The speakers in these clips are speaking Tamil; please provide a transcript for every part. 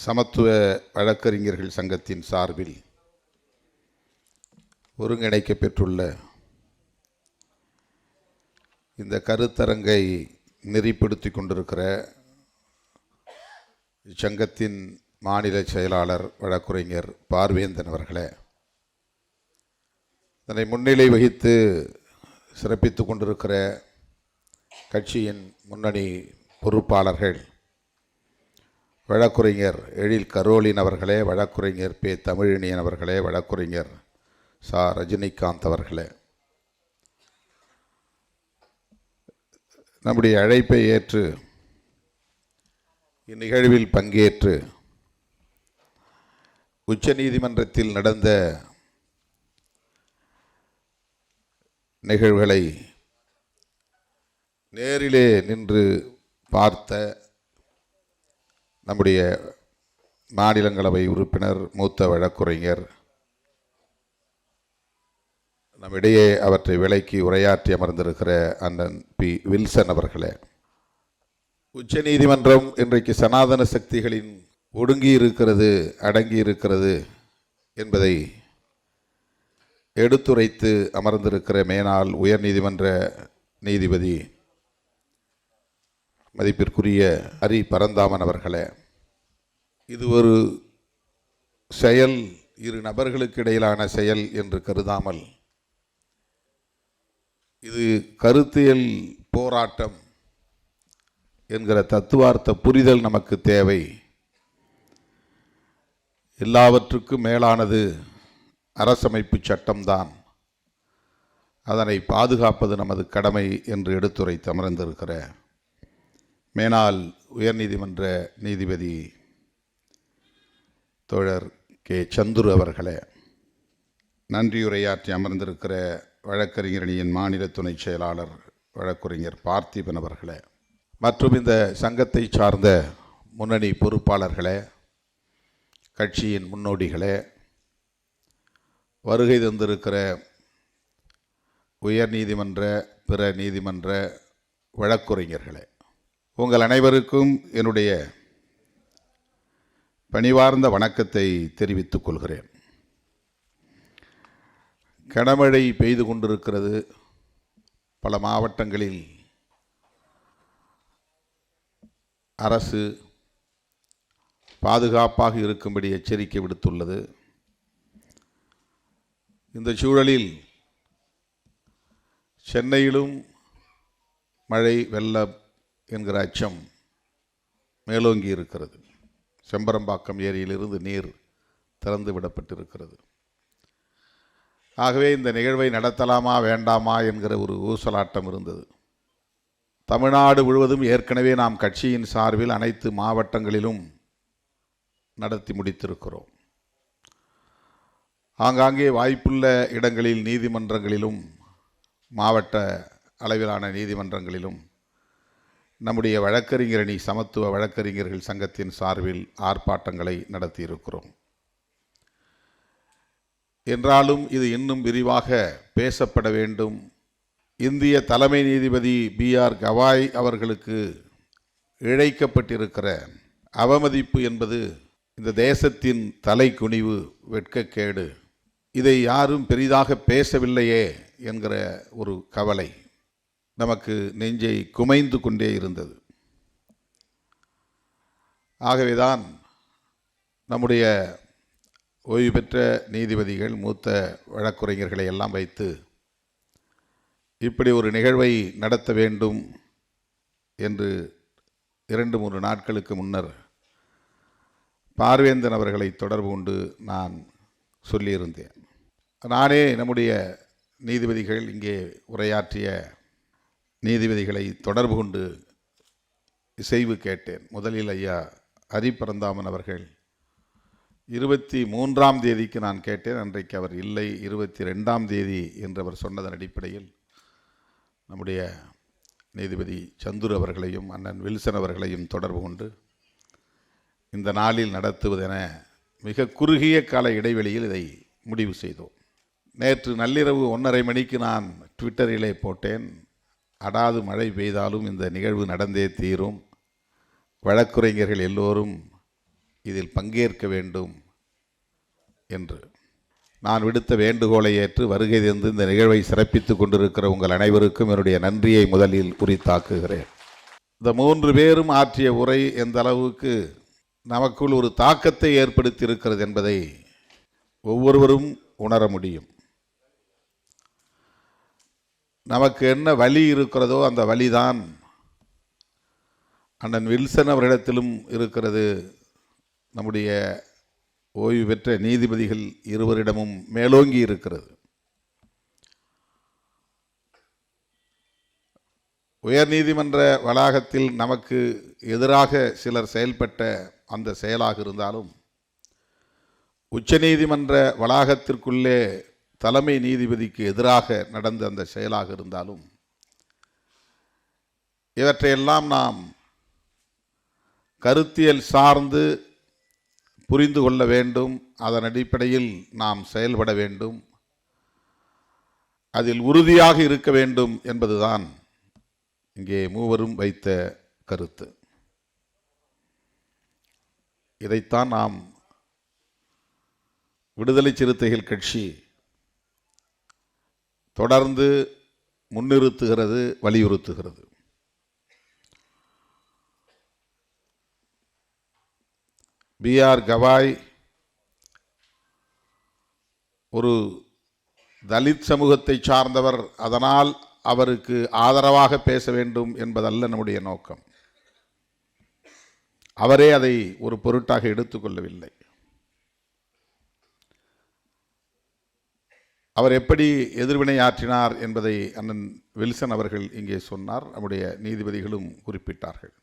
சமத்துவ வழக்கறிஞர்கள் சங்கத்தின் சார்பில் ஒருங்கிணைக்கப் பெற்றுள்ள இந்த கருத்தரங்கை நெறிப்படுத்தி கொண்டிருக்கிற இச்சங்கத்தின் மாநில செயலாளர் வழக்குரைஞர் பார்வேந்தன் அவர்களே, இதனை முன்னிலை வகித்து சிறப்பித்துக் கொண்டிருக்கிற கட்சியின் முன்னணி பொறுப்பாளர்கள் வழக்குரைஞர் எழில் கரோலின் அவர்களே, வழக்குரைஞர் பே தமிழினியன் அவர்களே, வழக்குரைஞர் சா ரஜினிகாந்த் அவர்களே, நம்முடைய அழைப்பை ஏற்று இந்நிகழ்வில் பங்கேற்று உச்சநீதிமன்றத்தில் நடந்த நிகழ்வுகளை நேரிலே நின்று பார்த்த நம்முடைய மாநிலங்களவை உறுப்பினர் மூத்த வழக்குரைஞர், நம்மிடையே அவற்றை விளக்கி உரையாற்றி அமர்ந்திருக்கிற அண்ணன் பி வில்சன் அவர்களே, உச்சநீதிமன்றம் இன்றைக்கு சனாதன சக்திகளின் ஒடுங்கி இருக்கிறது, அடங்கி இருக்கிறது என்பதை எடுத்துரைத்து அமர்ந்திருக்கிற மேனாள் உயர்நீதிமன்ற நீதிபதி மதிப்பிற்குரிய ஹரி பரந்தாமன் அவர்களே, இது ஒரு செயல், இரு நபர்களுக்கு இடையிலான செயல் என்று கருதாமல் இது கருத்தியல் போராட்டம் என்கிற தத்துவார்த்த புரிதல் நமக்கு தேவை. எல்லாவற்றுக்கும் மேலானது அரசமைப்பு சட்டம்தான், அதனை பாதுகாப்பது நமது கடமை என்று எடுத்துரைத்து அமர்ந்திருக்கிற மேனாள் உயர்நீதிமன்ற நீதிபதி தோழர் கே சந்துரு அவர்களே, நன்றியுரையாற்றி அமர்ந்திருக்கிற வழக்கறிஞரணியின் மாநில துணை செயலாளர் வழக்குரைஞர் பார்த்திபன் அவர்களே, மற்றும் இந்த சங்கத்தை சார்ந்த முன்னணி பொறுப்பாளர்களே, கட்சியின் முன்னோடிகளே, வருகை தந்திருக்கிற உயர் நீதிமன்ற பிற நீதிமன்ற வழக்குரைஞர்களே, உங்கள் அனைவருக்கும் என்னுடைய பணிவார்ந்த வணக்கத்தை தெரிவித்துக் கொள்கிறேன். கனமழை பெய்து கொண்டிருக்கிறது. பல மாவட்டங்களில் அரசு பாதுகாப்பாக இருக்கும்படி எச்சரிக்கை விடுத்துள்ளது. இந்த சூழலில் சென்னையிலும் மழை வெள்ளம் என்கிற அச்சம் மேலோங்கி இருக்கிறது. செம்பரம்பாக்கம் ஏரியிலிருந்து நீர் திறந்து விடப்பட்டிருக்கிறது. ஆகவே இந்த நிகழ்வை நடத்தலாமா வேண்டாமா என்கிற ஒரு ஊசலாட்டம் இருந்தது. தமிழ்நாடு முழுவதும் ஏற்கனவே நாம் கட்சியின் சார்பில் அனைத்து மாவட்டங்களிலும் நடத்தி முடித்திருக்கிறோம். ஆங்காங்கே வாய்ப்புள்ள இடங்களில் நீதிமன்றங்களிலும் மாவட்ட அளவிலான நீதிமன்றங்களிலும் நம்முடைய வழக்கறிஞரணி சமத்துவ வழக்கறிஞர்கள் சங்கத்தின் சார்பில் ஆர்ப்பாட்டங்களை நடத்தியிருக்கிறோம். என்றாலும் இது இன்னும் விரிவாக பேசப்பட வேண்டும். இந்திய தலைமை நீதிபதி BR கவாய் அவர்களுக்கு இழைக்கப்பட்டிருக்கிற அவமதிப்பு என்பது இந்த தேசத்தின் தலைக்குனிவு, வெட்கக்கேடு. இதை யாரும் பெரிதாக பேசவில்லையே என்கிற ஒரு கவலை நமக்கு நெஞ்சை குமைந்து கொண்டே இருந்தது. ஆகவேதான் நம்முடைய ஓய்வு பெற்ற நீதிபதிகள், மூத்த வழக்குரைஞர்களை எல்லாம் வைத்து இப்படி ஒரு நிகழ்வை நடத்த வேண்டும் என்று 2-3 நாட்களுக்கு முன்னர் பார்வேந்தன் அவர்களை தொடர்பு கொண்டு நான் சொல்லியிருந்தேன். நானே நம்முடைய நீதிபதிகள், இங்கே உரையாற்றிய நீதிபதிகளை தொடர்பு கொண்டு இசைவு கேட்டேன். முதலில் ஐயா ஹரி பரந்தாமன் அவர்கள் 23ஆம் தேதிக்கு நான் கேட்டேன். அன்றைக்கு அவர் இல்லை, 22ஆம் தேதி என்று அவர் சொன்னதன் அடிப்படையில் நம்முடைய நீதிபதி சந்துரு அவர்களையும் அண்ணன் வில்சன் அவர்களையும் தொடர்பு கொண்டு இந்த நாளில் நடத்துவதென மிக குறுகிய கால இடைவெளியில் இதை முடிவு செய்தோம். நேற்று நள்ளிரவு 1:30 மணிக்கு நான் ட்விட்டரிலே போட்டேன், அடாது மழை பெய்தாலும் இந்த நிகழ்வு நடந்தே தீரும். வழக்குரைஞர்கள் எல்லோரும் இதில் பங்கேற்க வேண்டும் என்று நான் விடுத்த வேண்டுகோளை ஏற்று வருகை தந்து இந்த நிகழ்வை சிறப்பித்துக் கொண்டிருக்கிற உங்கள் அனைவருக்கும் என்னுடைய நன்றியை முதலில் உரித்தாக்குகிறேன். இந்த 3 பேரும் ஆற்றிய உரை எந்த அளவுக்கு நமக்குள் ஒரு தாக்கத்தை ஏற்படுத்தி இருக்கிறது என்பதை ஒவ்வொருவரும் உணர முடியும். நமக்கு என்ன வலி இருக்கிறதோ அந்த வலிதான் அண்ணன் வில்சன் அவரிடத்திலும் இருக்கிறது. நம்முடைய ஓய்வு பெற்ற நீதிபதிகள் இருவரிடமும் மேலோங்கி இருக்கிறது. உயர் நீதிமன்ற வளாகத்தில் நமக்கு எதிராக சிலர் செயல்பட்ட அந்த செயலாக இருந்தாலும், உச்சநீதிமன்ற வளாகத்திற்குள்ளே தலைமை நீதிபதிக்கு எதிராக நடந்த அந்த செயலாக இருந்தாலும், இவற்றையெல்லாம் நாம் கருத்தியல் சார்ந்து புரிந்து கொள்ள வேண்டும். அதன் அடிப்படையில் நாம் செயல்பட வேண்டும். அதில் உறுதியாக இருக்க வேண்டும் என்பதுதான் இங்கே மூவரும் வைத்த கருத்து. இதைத்தான் நாம் விடுதலை சிறுத்தைகள் கட்சி தொடர்ந்து முன்னிறுத்துகிறது, வலியுறுத்துகிறது. B.R. கவாய் ஒரு தலித் சமூகத்தை சார்ந்தவர், அதனால் அவருக்கு ஆதரவாக பேச வேண்டும் என்பதல்ல நம்முடைய நோக்கம். அவரே அதை ஒரு பொருட்டாக எடுத்துக்கொள்ளவில்லை. அவர் எப்படி எதிர்வினை ஆற்றினார் என்பதை அண்ணன் வில்சன் அவர்கள் இங்கே சொன்னார். நம்முடைய நீதிபதிகளும் குறிப்பிட்டார்கள்.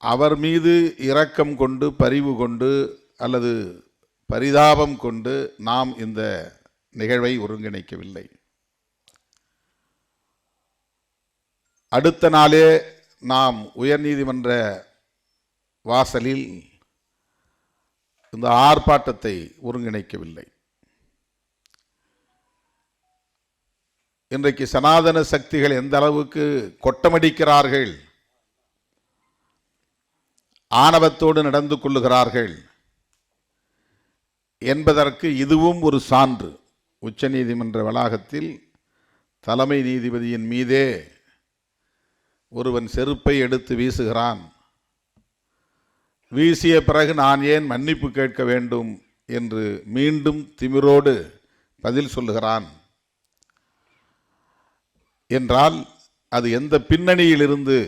அவர் மீது இரக்கம் கொண்டு, பரிவு கொண்டு அல்லது பரிதாபம் கொண்டு நாம் இந்த நிகழ்வை ஒருங்கிணைக்கவில்லை. அடுத்த நாளே நாம் உயர்நீதிமன்ற வாசலில் இந்த ஆர்ப்பாட்டத்தை ஒருங்கிணைக்கவில்லை. இன்றைக்கு சனாதன சக்திகள் எந்த அளவுக்கு கொட்டமடிக்கிறார்கள், ஆணவத்தோடு நடந்து கொள்ளுகிறார்கள் என்பதற்கு இதுவும் ஒரு சான்று. உச்சநீதிமன்ற வளாகத்தில் தலைமை நீதிபதியின் மீதே ஒருவன் செருப்பை எடுத்து வீசுகிறான். வீசிய பிறகு நான் ஏன் மன்னிப்பு கேட்க வேண்டும் என்று மீண்டும் திமிரோடு பதில் சொல்லுகிறான் என்றால் அது எந்த பின்னணியிலிருந்து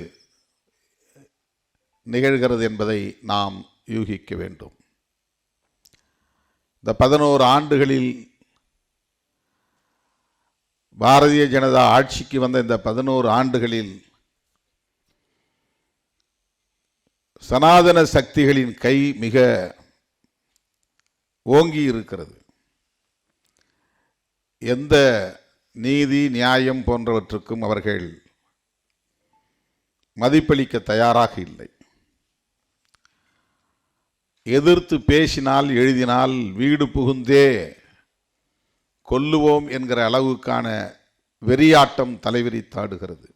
நிகழ்கிறது என்பதை நாம் யூகிக்க வேண்டும். இந்த 11 ஆண்டுகளில் பாரதிய ஜனதா ஆட்சிக்கு வந்த இந்த 11 ஆண்டுகளில் சனாதன சக்திகளின் கை மிக ஓங்கி இருக்கிறது. எந்த நீதி, நியாயம் போன்றவற்றுக்கும் அவர்கள் மதிப்பளிக்க தயாராக இல்லை. எதிர்த்து பேசினால், எழுதினால் வீடு புகுந்தே கொல்லுவோம் என்கிற அளவுக்கான வெறியாட்டம் தலைவிரித்தாடுகிறது.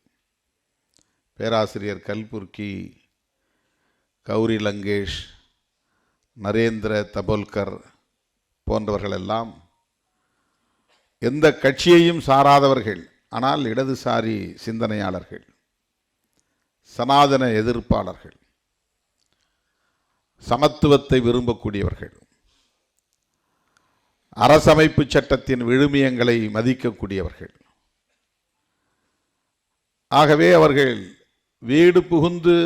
பேராசிரியர் கல்புர்கி, கௌரி லங்கேஷ், நரேந்திர தபோல்கர் போன்றவர்களெல்லாம் எந்த கட்சியையும் சாராதவர்கள், ஆனால் இடதுசாரி சிந்தனையாளர்கள், சனாதன எதிர்ப்பாளர்கள், சமத்துவத்தை விரும்பக்கூடியவர்கள், அரசமைப்பு சட்டத்தின் விழுமியங்களை மதிக்கக்கூடியவர்கள். ஆகவே அவர்கள் வீடு புகுந்து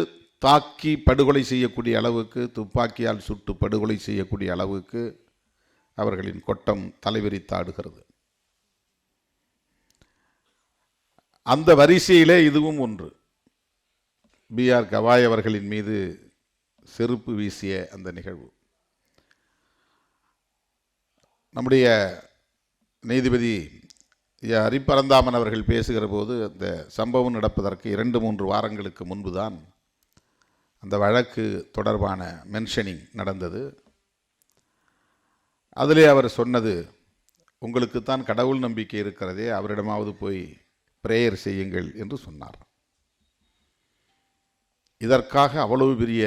தாக்கி படுகொலை செய்யக்கூடிய அளவுக்கு, துப்பாக்கியால் சுட்டு படுகொலை செய்யக்கூடிய அளவுக்கு அவர்களின் கொட்டம் தலைவிரித்தாடுகிறது. அந்த வரிசையிலே இதுவும் ஒன்று. B.R. கவாய் அவர்களின் மீது செருப்பு வீசிய அந்த நிகழ்வு. நம்முடைய நீதிபதி ஹரிபரந்தாமன் அவர்கள் பேசுகிற போது, அந்த சம்பவம் நடப்பதற்கு 2-3 வாரங்களுக்கு முன்புதான் அந்த வழக்கு தொடர்பான மென்ஷனிங் நடந்தது. அதிலே அவர் சொன்னது, உங்களுக்குத்தான் கடவுள் நம்பிக்கை இருக்கிறதே, அவரிடமாவது போய் பிரேயர் செய்யுங்கள் என்று சொன்னார். இதற்காக அவ்வளவு பெரிய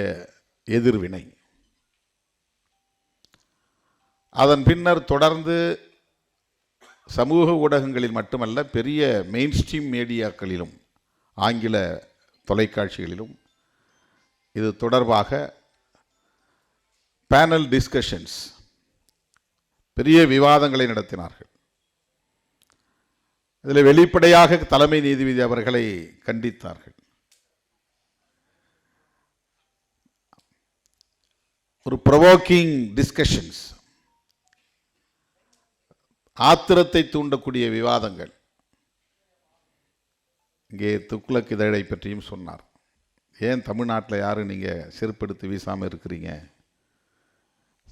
எதிர்வினை. அதன் பின்னர் தொடர்ந்து சமூக ஊடகங்களில் மட்டுமல்ல, பெரிய மெயின்ஸ்ட்ரீம் மீடியாக்களிலும் ஆங்கில தொலைக்காட்சிகளிலும் இது தொடர்பாக பேனல் டிஸ்கஷன்ஸ், பெரிய விவாதங்களை நடத்தினார்கள். இதில் வெளிப்படையாக தலைமை நீதிபதி அவர்களை கண்டித்தார்கள். ஒரு ப்ரொவோக்கிங் டிஸ்கஷன்ஸ், ஆத்திரத்தை தூண்டக்கூடிய விவாதங்கள். இங்கே துக்ளக் இதழை பற்றியும் சொன்னார். ஏன் தமிழ்நாட்டில் யாரும் நீங்கள் செருப்படுத்தி வீசாமல் இருக்கிறீங்க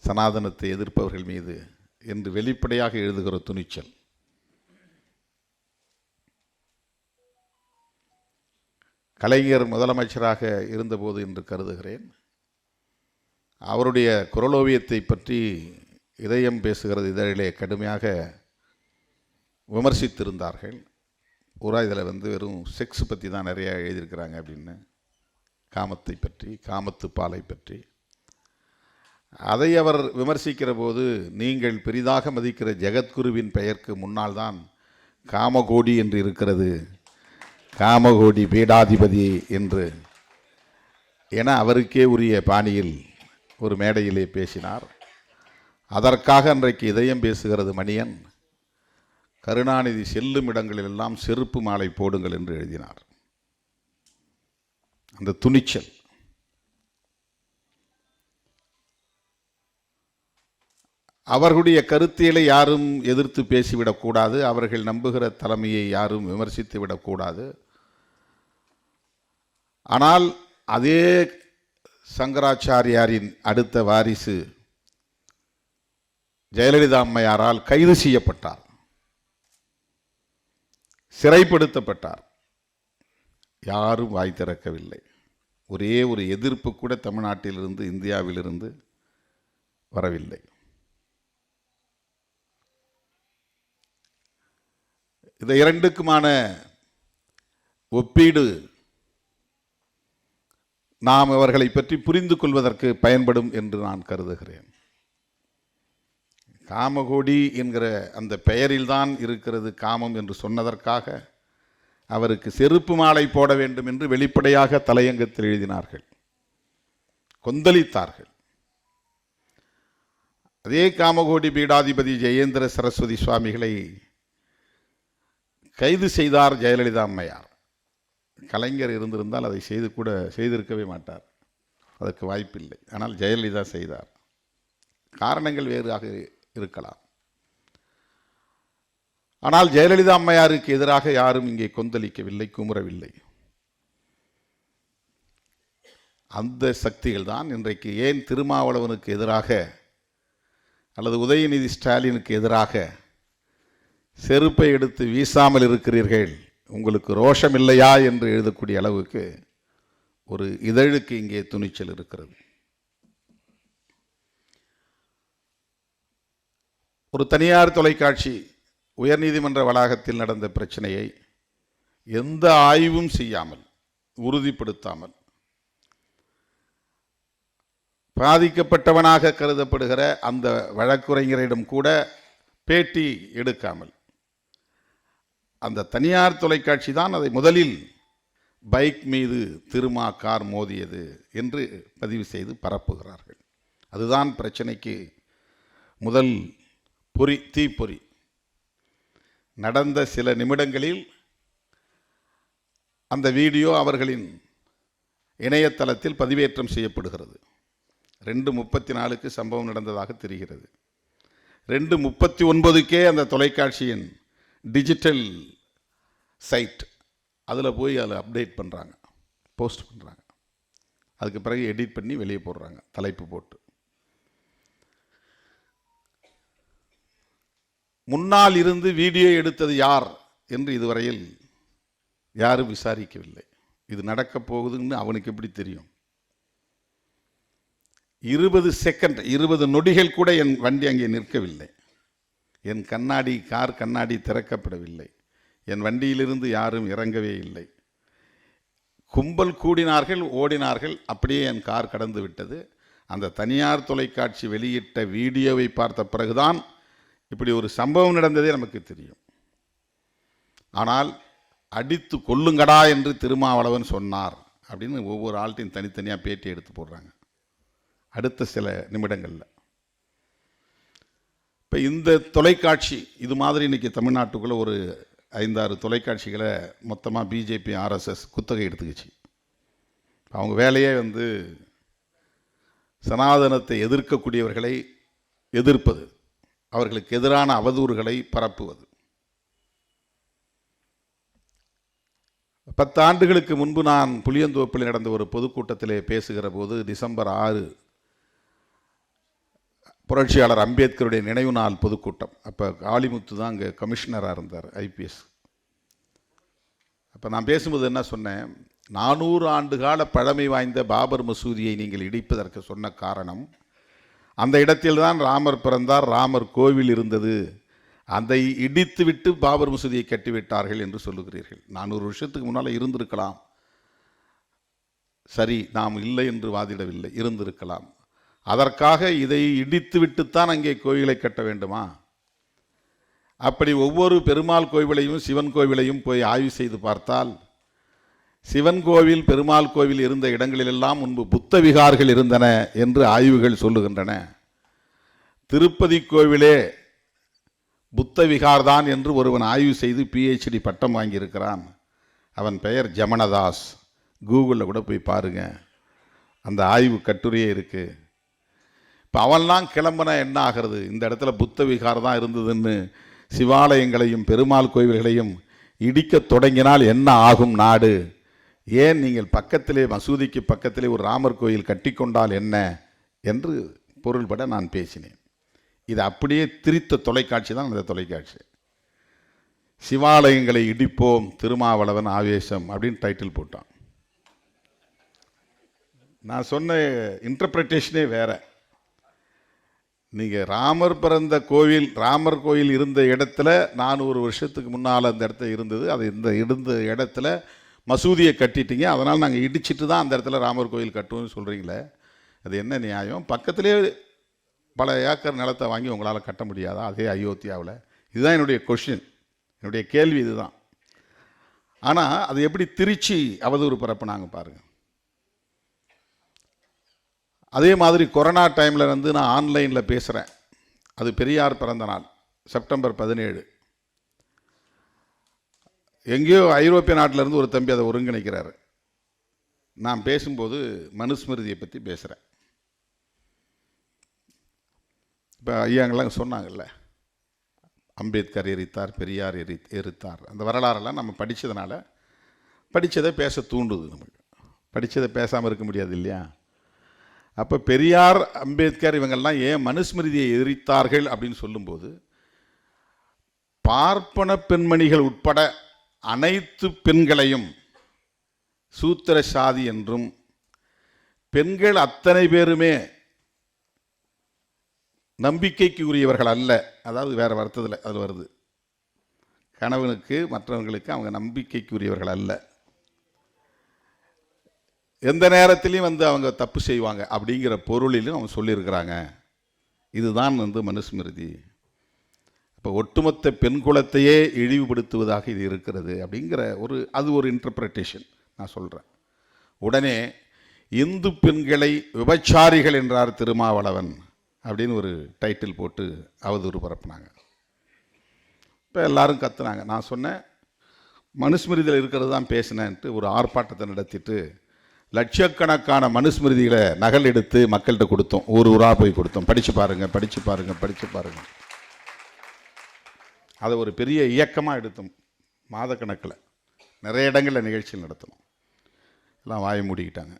சனாதனத்தை எதிர்ப்பவர்கள் மீது என்று வெளிப்படையாக எழுதுகிற துணிச்சல். கலைஞர் முதலமைச்சராக இருந்தபோது என்று கருதுகிறேன், அவருடைய குரலோவியத்தை பற்றி இதயம் பேசுகிறது இதழிலே கடுமையாக விமர்சித்திருந்தார்கள். பூரா இதில் வெறும் செக்ஸ் பற்றி தான் நிறைய எழுதியிருக்கிறாங்க அப்படின்னு, காமத்தை பற்றி, காமத்து பாலை பற்றி. அதை அவர் விமர்சிக்கிற போது, நீங்கள் பெரிதாக மதிக்கிற ஜெகத்குருவின் பெயருக்கு முன்னால் தான் காமகோடி என்று இருக்கிறது, காமகோடி பீடாதிபதி என்று என அவருக்கே உரிய பாணியில் ஒரு மேடையிலே பேசினார். அதற்காக அன்றைக்கு இதயம் பேசுகிறது மணியன் கருணாநிதி செல்லும் இடங்களிலெல்லாம் செருப்பு மாலை போடுங்கள் என்று எழுதினார். அந்த துணிச்சல். அவர்களுடைய கருத்தியலை யாரும் எதிர்த்து பேசிவிடக்கூடாது, அவர்கள் நம்புகிற தலைமையை யாரும் விமர்சித்து விடக்கூடாது. ஆனால் அதே சங்கராச்சாரியாரின் அடுத்த வாரிசு ஜெயலலிதா அம்மையாரால் கைது செய்யப்பட்டார், சிறைப்படுத்தப்பட்டார். யாரும் வாய் திறக்கவில்லை. ஒரே ஒரு எதிர்ப்பு கூட தமிழ்நாட்டிலிருந்து, இந்தியாவிலிருந்து வரவில்லை. இந்த இரண்டுக்குமான ஒப்பீடு நாம் அவர்களை பற்றி புரிந்து கொள்வதற்கு பயன்படும் என்று நான் கருதுகிறேன். காமகோடி என்கிற அந்த பெயரில்தான் இருக்கிறது காமம் என்று சொன்னதற்காக அவருக்கு செருப்பு மாலை போட வேண்டும் என்று வெளிப்படையாக தலையங்கத்தில் எழுதினார்கள், கொந்தளித்தார்கள். அதே காமகோடி பீடாதிபதி ஜெயேந்திர சரஸ்வதி சுவாமிகளை கைது செய்தார் ஜெயலலிதா அம்மையார். கலைஞர் இருந்திருந்தால் அதை செய்திருக்கவே மாட்டார், அதற்கு வாய்ப்பில்லை. ஆனால் ஜெயலலிதா செய்தார். காரணங்கள் வேறாக இருக்கலாம். ஆனால் ஜெயலலிதா அம்மையாருக்கு எதிராக யாரும் இங்கே கொந்தளிக்கவில்லை, குமுறவில்லை. அந்த சக்திகள் தான் இன்றைக்கு ஏன் திருமாவளவனுக்கு எதிராக அல்லது உதயநிதி ஸ்டாலினுக்கு எதிராக செருப்பை எடுத்து வீசாமல் இருக்கிறீர்கள், உங்களுக்கு ரோஷம் இல்லையா என்று எழுதக்கூடிய அளவுக்கு ஒரு இதழுக்கு இங்கே துணிச்சல் இருக்கிறது. ஒரு தனியார் தொலைக்காட்சி உயர்நீதிமன்ற வளாகத்தில் நடந்த பிரச்சனையை எந்த ஆய்வும் செய்யாமல், உறுதிப்படுத்தாமல், பாதிக்கப்பட்டவனாக கருதப்படுகிற அந்த வழக்குரைஞரிடம் கூட பேட்டி எடுக்காமல், அந்த தனியார் தொலைக்காட்சி தான் அதை முதலில் பைக் மீது திருமா கார் மோதியது என்று பதிவு செய்து பரப்புகிறார்கள். அதுதான் பிரச்சனைக்கு முதல் பொறி, தீப்பொறி. நடந்த சில நிமிடங்களில் அந்த வீடியோ அவர்களின் இணையதளத்தில் பதிவேற்றம் செய்யப்படுகிறது. 2:34 சம்பவம் நடந்ததாக தெரிகிறது. 2:39 அந்த தொலைக்காட்சியின் டிஜிட்டல் சைட் அதில் போய் அதில் அப்டேட் பண்ணுறாங்க, போஸ்ட் பண்ணுறாங்க. அதுக்கு பிறகு எடிட் பண்ணி வெளியே போடுறாங்க, தலைப்பு போட்டு. முன்னால் இருந்து வீடியோ எடுத்தது யார் என்று இதுவரையில் யாரும் விசாரிக்கவில்லை. இது நடக்கப் போகுதுன்னு அவனுக்கு எப்படி தெரியும்? 20 செகண்ட், 20 நொடிகள் கூட என் வண்டி அங்கே நிற்கவில்லை. என் கார் கண்ணாடி திறக்கப்படவில்லை. என் வண்டியிலிருந்து யாரும் இறங்கவே இல்லை. கும்பல் கூடினார்கள், ஓடினார்கள். அப்படியே என் கார் கடந்து விட்டது. அந்த தனியார் தொலைக்காட்சி வெளியிட்ட வீடியோவை பார்த்த பிறகுதான் இப்படி ஒரு சம்பவம் நடந்ததே நமக்கு தெரியும். ஆனால் அடித்து கொல்லுங்கடா என்று திருமாவளவன் சொன்னார் அப்படின்னு ஒவ்வொரு ஆள்கிட்டையும் தனித்தனியாக பேட்டி எடுத்து போடுறாங்க அடுத்த சில நிமிடங்களில். இப்போ இந்த தொலைக்காட்சி இது மாதிரி இன்றைக்கி தமிழ்நாட்டுக்குள்ளே ஒரு 5-6 தொலைக்காட்சிகளை மொத்தமாக பிஜேபி ஆர்எஸ்எஸ் குத்தகை எடுத்துக்கிச்சு. அவங்க வேலையே சனாதனத்தை எதிர்க்கக்கூடியவர்களை எதிர்ப்பது, அவர்களுக்கு எதிரான அவதூறுகளை பரப்புவது. 10 ஆண்டுகளுக்கு முன்பு நான் புளியந்தோப்பில் நடந்த ஒரு பொதுக்கூட்டத்திலே பேசுகிற போது, டிசம்பர் 6 புரட்சியாளர் அம்பேத்கருடைய நினைவு நாள் பொதுக்கூட்டம். அப்போ காளிமுத்து தான் அங்கே கமிஷனராக இருந்தார், ஐபிஎஸ். அப்போ நான் பேசும்போது என்ன சொன்னேன், 400 ஆண்டுகால பழமை வாய்ந்த பாபர் மசூதியை நீங்கள் இடிப்பதற்கு சொன்ன காரணம், அந்த இடத்தில்தான் ராமர் பிறந்தார், ராமர் கோவில் இருந்தது, அதை இடித்துவிட்டு பாபர் மசூதியை கட்டிவிட்டார்கள் என்று சொல்லுகிறீர்கள். 400 வருஷத்துக்கு முன்னால் இருந்திருக்கலாம், சரி, நாம் இல்லை என்று வாதிடவில்லை, இருந்திருக்கலாம். அதற்காக இதை இடித்துவிட்டுத்தான் அங்கே கோயிலை கட்ட வேண்டுமா? அப்படி ஒவ்வொரு பெருமாள் கோவிலையும் சிவன் கோவிலையும் போய் ஆய்வு செய்து பார்த்தால், சிவன் கோவில் பெருமாள் கோவில் இருந்த இடங்களிலெல்லாம் முன்பு புத்த விகார்கள் இருந்தன என்று ஆய்வுகள் சொல்லுகின்றன. திருப்பதி கோவிலே புத்த விகார்தான் என்று ஒருவன் ஆய்வு செய்து PhD பட்டம் வாங்கியிருக்கிறான். அவன் பெயர் ஜமனதாஸ். கூகுளில் கூட போய் பாருங்க, அந்த ஆய்வு கட்டுரையே இருக்குது. இப்போ அவன்லாம் கிளம்புனா என்ன ஆகிறது? இந்த இடத்துல புத்த விகார் தான் இருந்ததுன்னு சிவாலயங்களையும் பெருமாள் கோவில்களையும் இடிக்க தொடங்கினால் என்ன ஆகும் நாடு? ஏன் நீங்கள் பக்கத்திலே, மசூதிக்கு பக்கத்திலே ஒரு ராமர் கோயில் கட்டிக்கொண்டால் என்ன என்று பொருள்பட நான் பேசினேன். இது அப்படியே திரித்த தொலைக்காட்சி தான் அந்த தொலைக்காட்சி. சிவாலயங்களை இடிப்போம், திருமாவளவன் ஆவேசம் அப்படின்னு டைட்டில் போட்டான். நான் சொன்ன இன்டர்பிரட்டேஷனே வேற. நீங்கள் ராமர் பிறந்த கோவில், ராமர் கோயில் இருந்த இடத்துல 400 வருஷத்துக்கு முன்னால் அந்த இடத்துல இருந்தது, அது இருந்த இடத்துல மசூதியை கட்டிட்டீங்க, அதனால் நாங்கள் இடிச்சிட்டு தான் அந்த இடத்துல ராமர் கோயில் கட்டுவோம்னு சொல்கிறீங்களே, அது என்ன நியாயம்? பக்கத்திலே பல ஏக்கர் நிலத்தை வாங்கி உங்களால் கட்ட முடியாதா அதே அயோத்தியாவில்? இதுதான் என்னுடைய கொஷின், என்னுடைய கேள்வி இதுதான். ஆனால் அது எப்படி திருச்சி அவதூறு பரப்புனாங்க பாருங்கள். அதே மாதிரி கொரோனா டைமில் நான் ஆன்லைனில் பேசுகிறேன். அது பெரியார் பிறந்த நாள், செப்டம்பர் 17. எங்கேயோ ஐரோப்பிய நாட்டிலேருந்து ஒரு தம்பி அதை ஒருங்கிணைக்கிறார். நான் பேசும்போது மனுஸ்மிருதியை பற்றி பேசுகிறேன். இப்போ ஐயாங்கெல்லாம் சொன்னாங்கல்ல, அம்பேத்கர் எரித்தார், பெரியார் எரித்தார், அந்த வரலாறெல்லாம் நம்ம படித்ததுனால படித்ததை பேச தூண்டுது. நமக்கு படித்ததை பேசாமல் இருக்க முடியாது இல்லையா? அப்போ பெரியார், அம்பேத்கர் இவங்கெல்லாம் ஏன் மனுஸ்மிருதியை எரித்தார்கள் அப்படின்னு சொல்லும்போது, பார்ப்பன பெண்மணிகள் உட்பட அனைத்து பெண்களையும் சூத்திர சாதி என்றும், பெண்கள் அத்தனை பேருமே நம்பிக்கைக்கு உரியவர்கள் அல்ல, அதாவது வேறு வருத்தத்தில் அது வருது, கணவனுக்கு மற்றவங்களுக்கு அவங்க நம்பிக்கைக்கு உரியவர்கள் அல்ல, எந்த நேரத்திலையும் அவங்க தப்பு செய்வாங்க அப்படிங்கிற பொருளிலும் அவங்க சொல்லியிருக்கிறாங்க. இதுதான் மனுஸ்மிருதி. இப்போ ஒட்டுமொத்த பெண் குலத்தையே இழிவுபடுத்துவதாக இது இருக்கிறது அப்படிங்கிற அது ஒரு இன்டர்பிரட்டேஷன் நான் சொல்கிறேன். உடனே இந்து பெண்களை விபச்சாரிகள் என்றார் திருமாவளவன் அப்படின்னு ஒரு டைட்டில் போட்டு அவதூறு பரப்புனாங்க. இப்போ எல்லாரும் கத்துனாங்க. நான் சொன்னேன், மனுஸ்மிருதியில் இருக்கிறது தான் பேசினேன்ட்டு ஒரு ஆர்ப்பாட்டத்தை நடத்திட்டு லட்சக்கணக்கான மனுஸ்மிருதிகளை நகல் எடுத்து மக்கள்கிட்ட கொடுத்தோம், ஊராக போய் கொடுத்தோம். படித்து பாருங்கள், படித்து பாருங்கள், படித்து பாருங்கள். அதை ஒரு பெரிய இயக்கமாக எடுத்தோம். மாதக்கணக்கில் நிறைய இடங்களில் நிகழ்ச்சிகள் நடத்தணும். எல்லாம் வாயை மூடிக்கிட்டாங்க.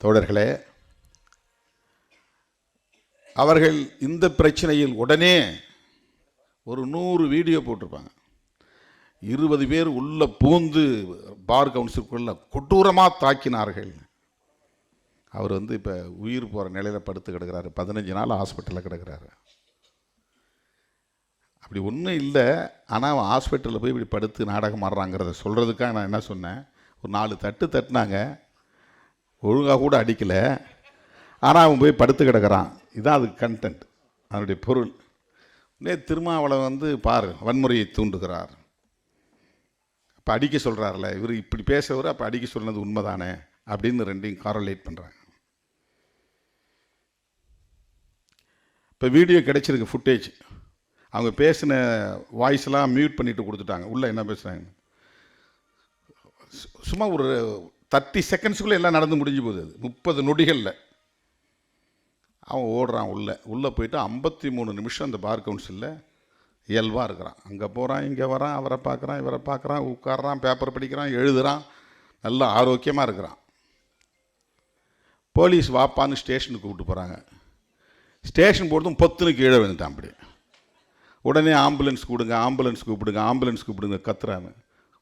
தோழர்களே, அவர்கள் இந்த பிரச்சனையில் உடனே ஒரு 100 வீடியோ போட்டிருப்பாங்க. 20 பேர் உள்ள பூந்து பார் கவுன்சிலுக்குள்ள கொடூரமாக தாக்கினார்கள். அவர் இப்போ உயிர் போகிற நிலையில் படுத்து கிடக்கிறாரு. 15 நாள் ஹாஸ்பிட்டலில் கிடக்கிறாரு. அப்படி ஒன்றும் இல்லை. ஆனால் அவன் ஹாஸ்பிட்டலில் போய் இப்படி படுத்து நாடகம் ஆடுறாங்கிறத சொல்கிறதுக்காக நான் என்ன சொன்னேன், ஒரு 4 தட்டு தட்டினாங்க, ஒழுங்காக கூட அடிக்கலை, ஆனால் அவன் போய் படுத்து கிடக்கிறான். இதுதான் அதுக்கு கண்டென்ட், அதனுடைய பொருள். திருமாவளவன் வந்து பாரு வன்முறையை தூண்டுகிறார், இப்போ அடிக்க சொல்கிறார்ல, இவர் இப்படி பேசுகிறவர் அப்போ அடிக்க சொன்னது உண்மைதானே அப்படின்னு ரெண்டையும் காரலேட் பண்ணுறாங்க. இப்போ வீடியோ கிடைச்சிருக்கு, ஃபுட்டேஜ். அவங்க பேசின வாய்ஸ்லாம் மியூட் பண்ணிவிட்டு கொடுத்துட்டாங்க. உள்ளே என்ன பேசுகிறாங்க, சும்மா ஒரு 30 செகண்ட்ஸுக்குள்ளே எல்லாம் நடந்து முடிஞ்சு போகுது. அது 30 நொடிகளில் அவன் ஓடுறான். உள்ளே போயிட்டு 53 நிமிஷம் அந்த பார் கவுன்சிலில் இயல்பாக இருக்கிறான். அங்கே போகிறான், இங்கே வரான், அவரை பார்க்குறான், இவரை பார்க்குறான், உட்காடுறான், பேப்பர் படிக்கிறான், எழுதுகிறான், நல்லா ஆரோக்கியமாக இருக்கிறான். போலீஸ் வாப்பான்னு ஸ்டேஷனுக்கு கூப்பிட்டு போகிறாங்க. ஸ்டேஷன் போகிறதும் பொத்துன்னு கீழே விழுந்துட்டான். அப்படி உடனே ஆம்புலன்ஸ் கூப்பிடுங்க, ஆம்புலன்ஸ் கூப்பிடுங்க, ஆம்புலன்ஸ் கூப்பிடுங்க கத்துறாங்க.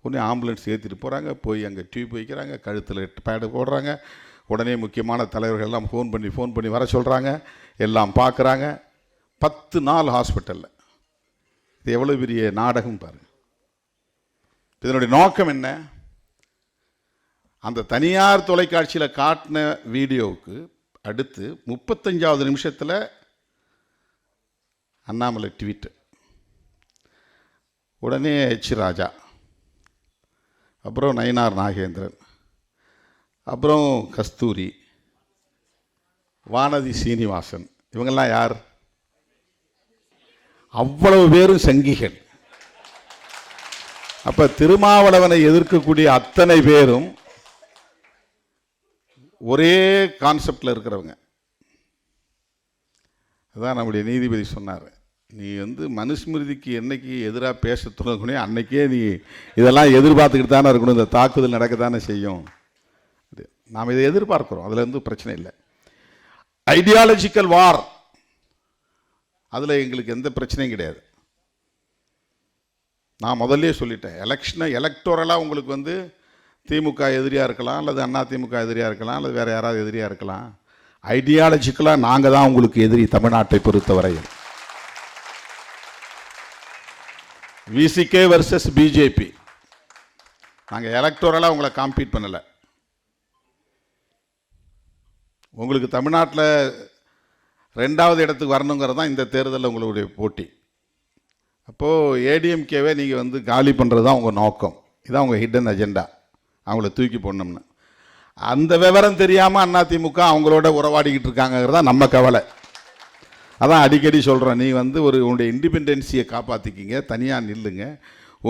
உடனே ஆம்புலன்ஸ் ஏற்றிட்டு போகிறாங்க. போய் அங்கே டியூப் வைக்கிறாங்க, கழுத்தில் பேடு போடுறாங்க. உடனே முக்கியமான தலைவர்கள் எல்லாம் ஃபோன் பண்ணி வர சொல்கிறாங்க. எல்லாம் பார்க்குறாங்க. 10 நாள் ஹாஸ்பிட்டலில். இது எவ்வளோ பெரிய நாடகம் பாருங்கள். இதனுடைய நோக்கம் என்ன? அந்த தனியார் தொலைக்காட்சியில் காட்டின வீடியோவுக்கு அடுத்து 35வது நிமிஷத்தில் அண்ணாமலை ட்வீட்டு. உடனே H. ராஜா, அப்புறம் நயினார் நாகேந்திரன், அப்புறம் கஸ்தூரி, வானதி சீனிவாசன், இவங்கெல்லாம் யார்? அவ்வளவு பேரும் சங்கிகள். அப்போ திருமாவளவனை எதிர்க்கக்கூடிய அத்தனை பேரும் ஒரே கான்செப்டில் இருக்கிறவங்க. அதான் நம்முடைய நீதிபதி சொன்னார், நீ வந்து மனுஸ்மிருதிக்கு என்னைக்கு எதிராக பேச தொடங்கணும் அன்னைக்கே நீ இதெல்லாம் எதிர்பார்த்துக்கிட்டு தானே இருக்கணும். இந்த தாக்குதல் நடக்க தானே செய்யும். நாம் இதை எதிர்பார்க்குறோம், அதில் இருந்து பிரச்சனை இல்லை. ஐடியாலஜிக்கல் வார், அதில் எங்களுக்கு எந்த பிரச்சனையும் கிடையாது. நான் முதல்ல சொல்லிட்டேன், எலக்டோரலாக உங்களுக்கு வந்து திமுக எதிரியாக இருக்கலாம், அல்லது அண்ணா திமுக எதிரியாக இருக்கலாம், அல்லது வேறு யாராவது எதிரியாக இருக்கலாம். ஐடியாலஜிக்கலாக நாங்கள் தான் உங்களுக்கு எதிரி. தமிழ்நாட்டை பொறுத்தவரையில் விசிகே வர்சஸ் பிஜேபி. நாங்கள் எலக்டோரலாக உங்களை காம்பீட் பண்ணலை. உங்களுக்கு தமிழ்நாட்டில் 2வது இடத்துக்கு வரணுங்கிறது தான் இந்த தேர்தலில் உங்களுடைய போட்டி. அப்போது ஏடிஎம்கேவே நீங்கள் வந்து காலி பண்ணுறது தான் உங்கள் நோக்கம். இதுதான் உங்கள் ஹிடன் அஜெண்டா, அவங்கள தூக்கி போடணும்னு. அந்த விவரம் தெரியாமல் அதிமுக அவங்களோட உறவாடிக்கிட்டு இருக்காங்கிறது தான் நம்ம கவலை. அதான் அடிக்கடி சொல்கிறோம், நீ வந்து உன்னுடைய இண்டிபெண்டன்சியை காப்பாற்றிக்கிங்க, தனியாக நில்லுங்க.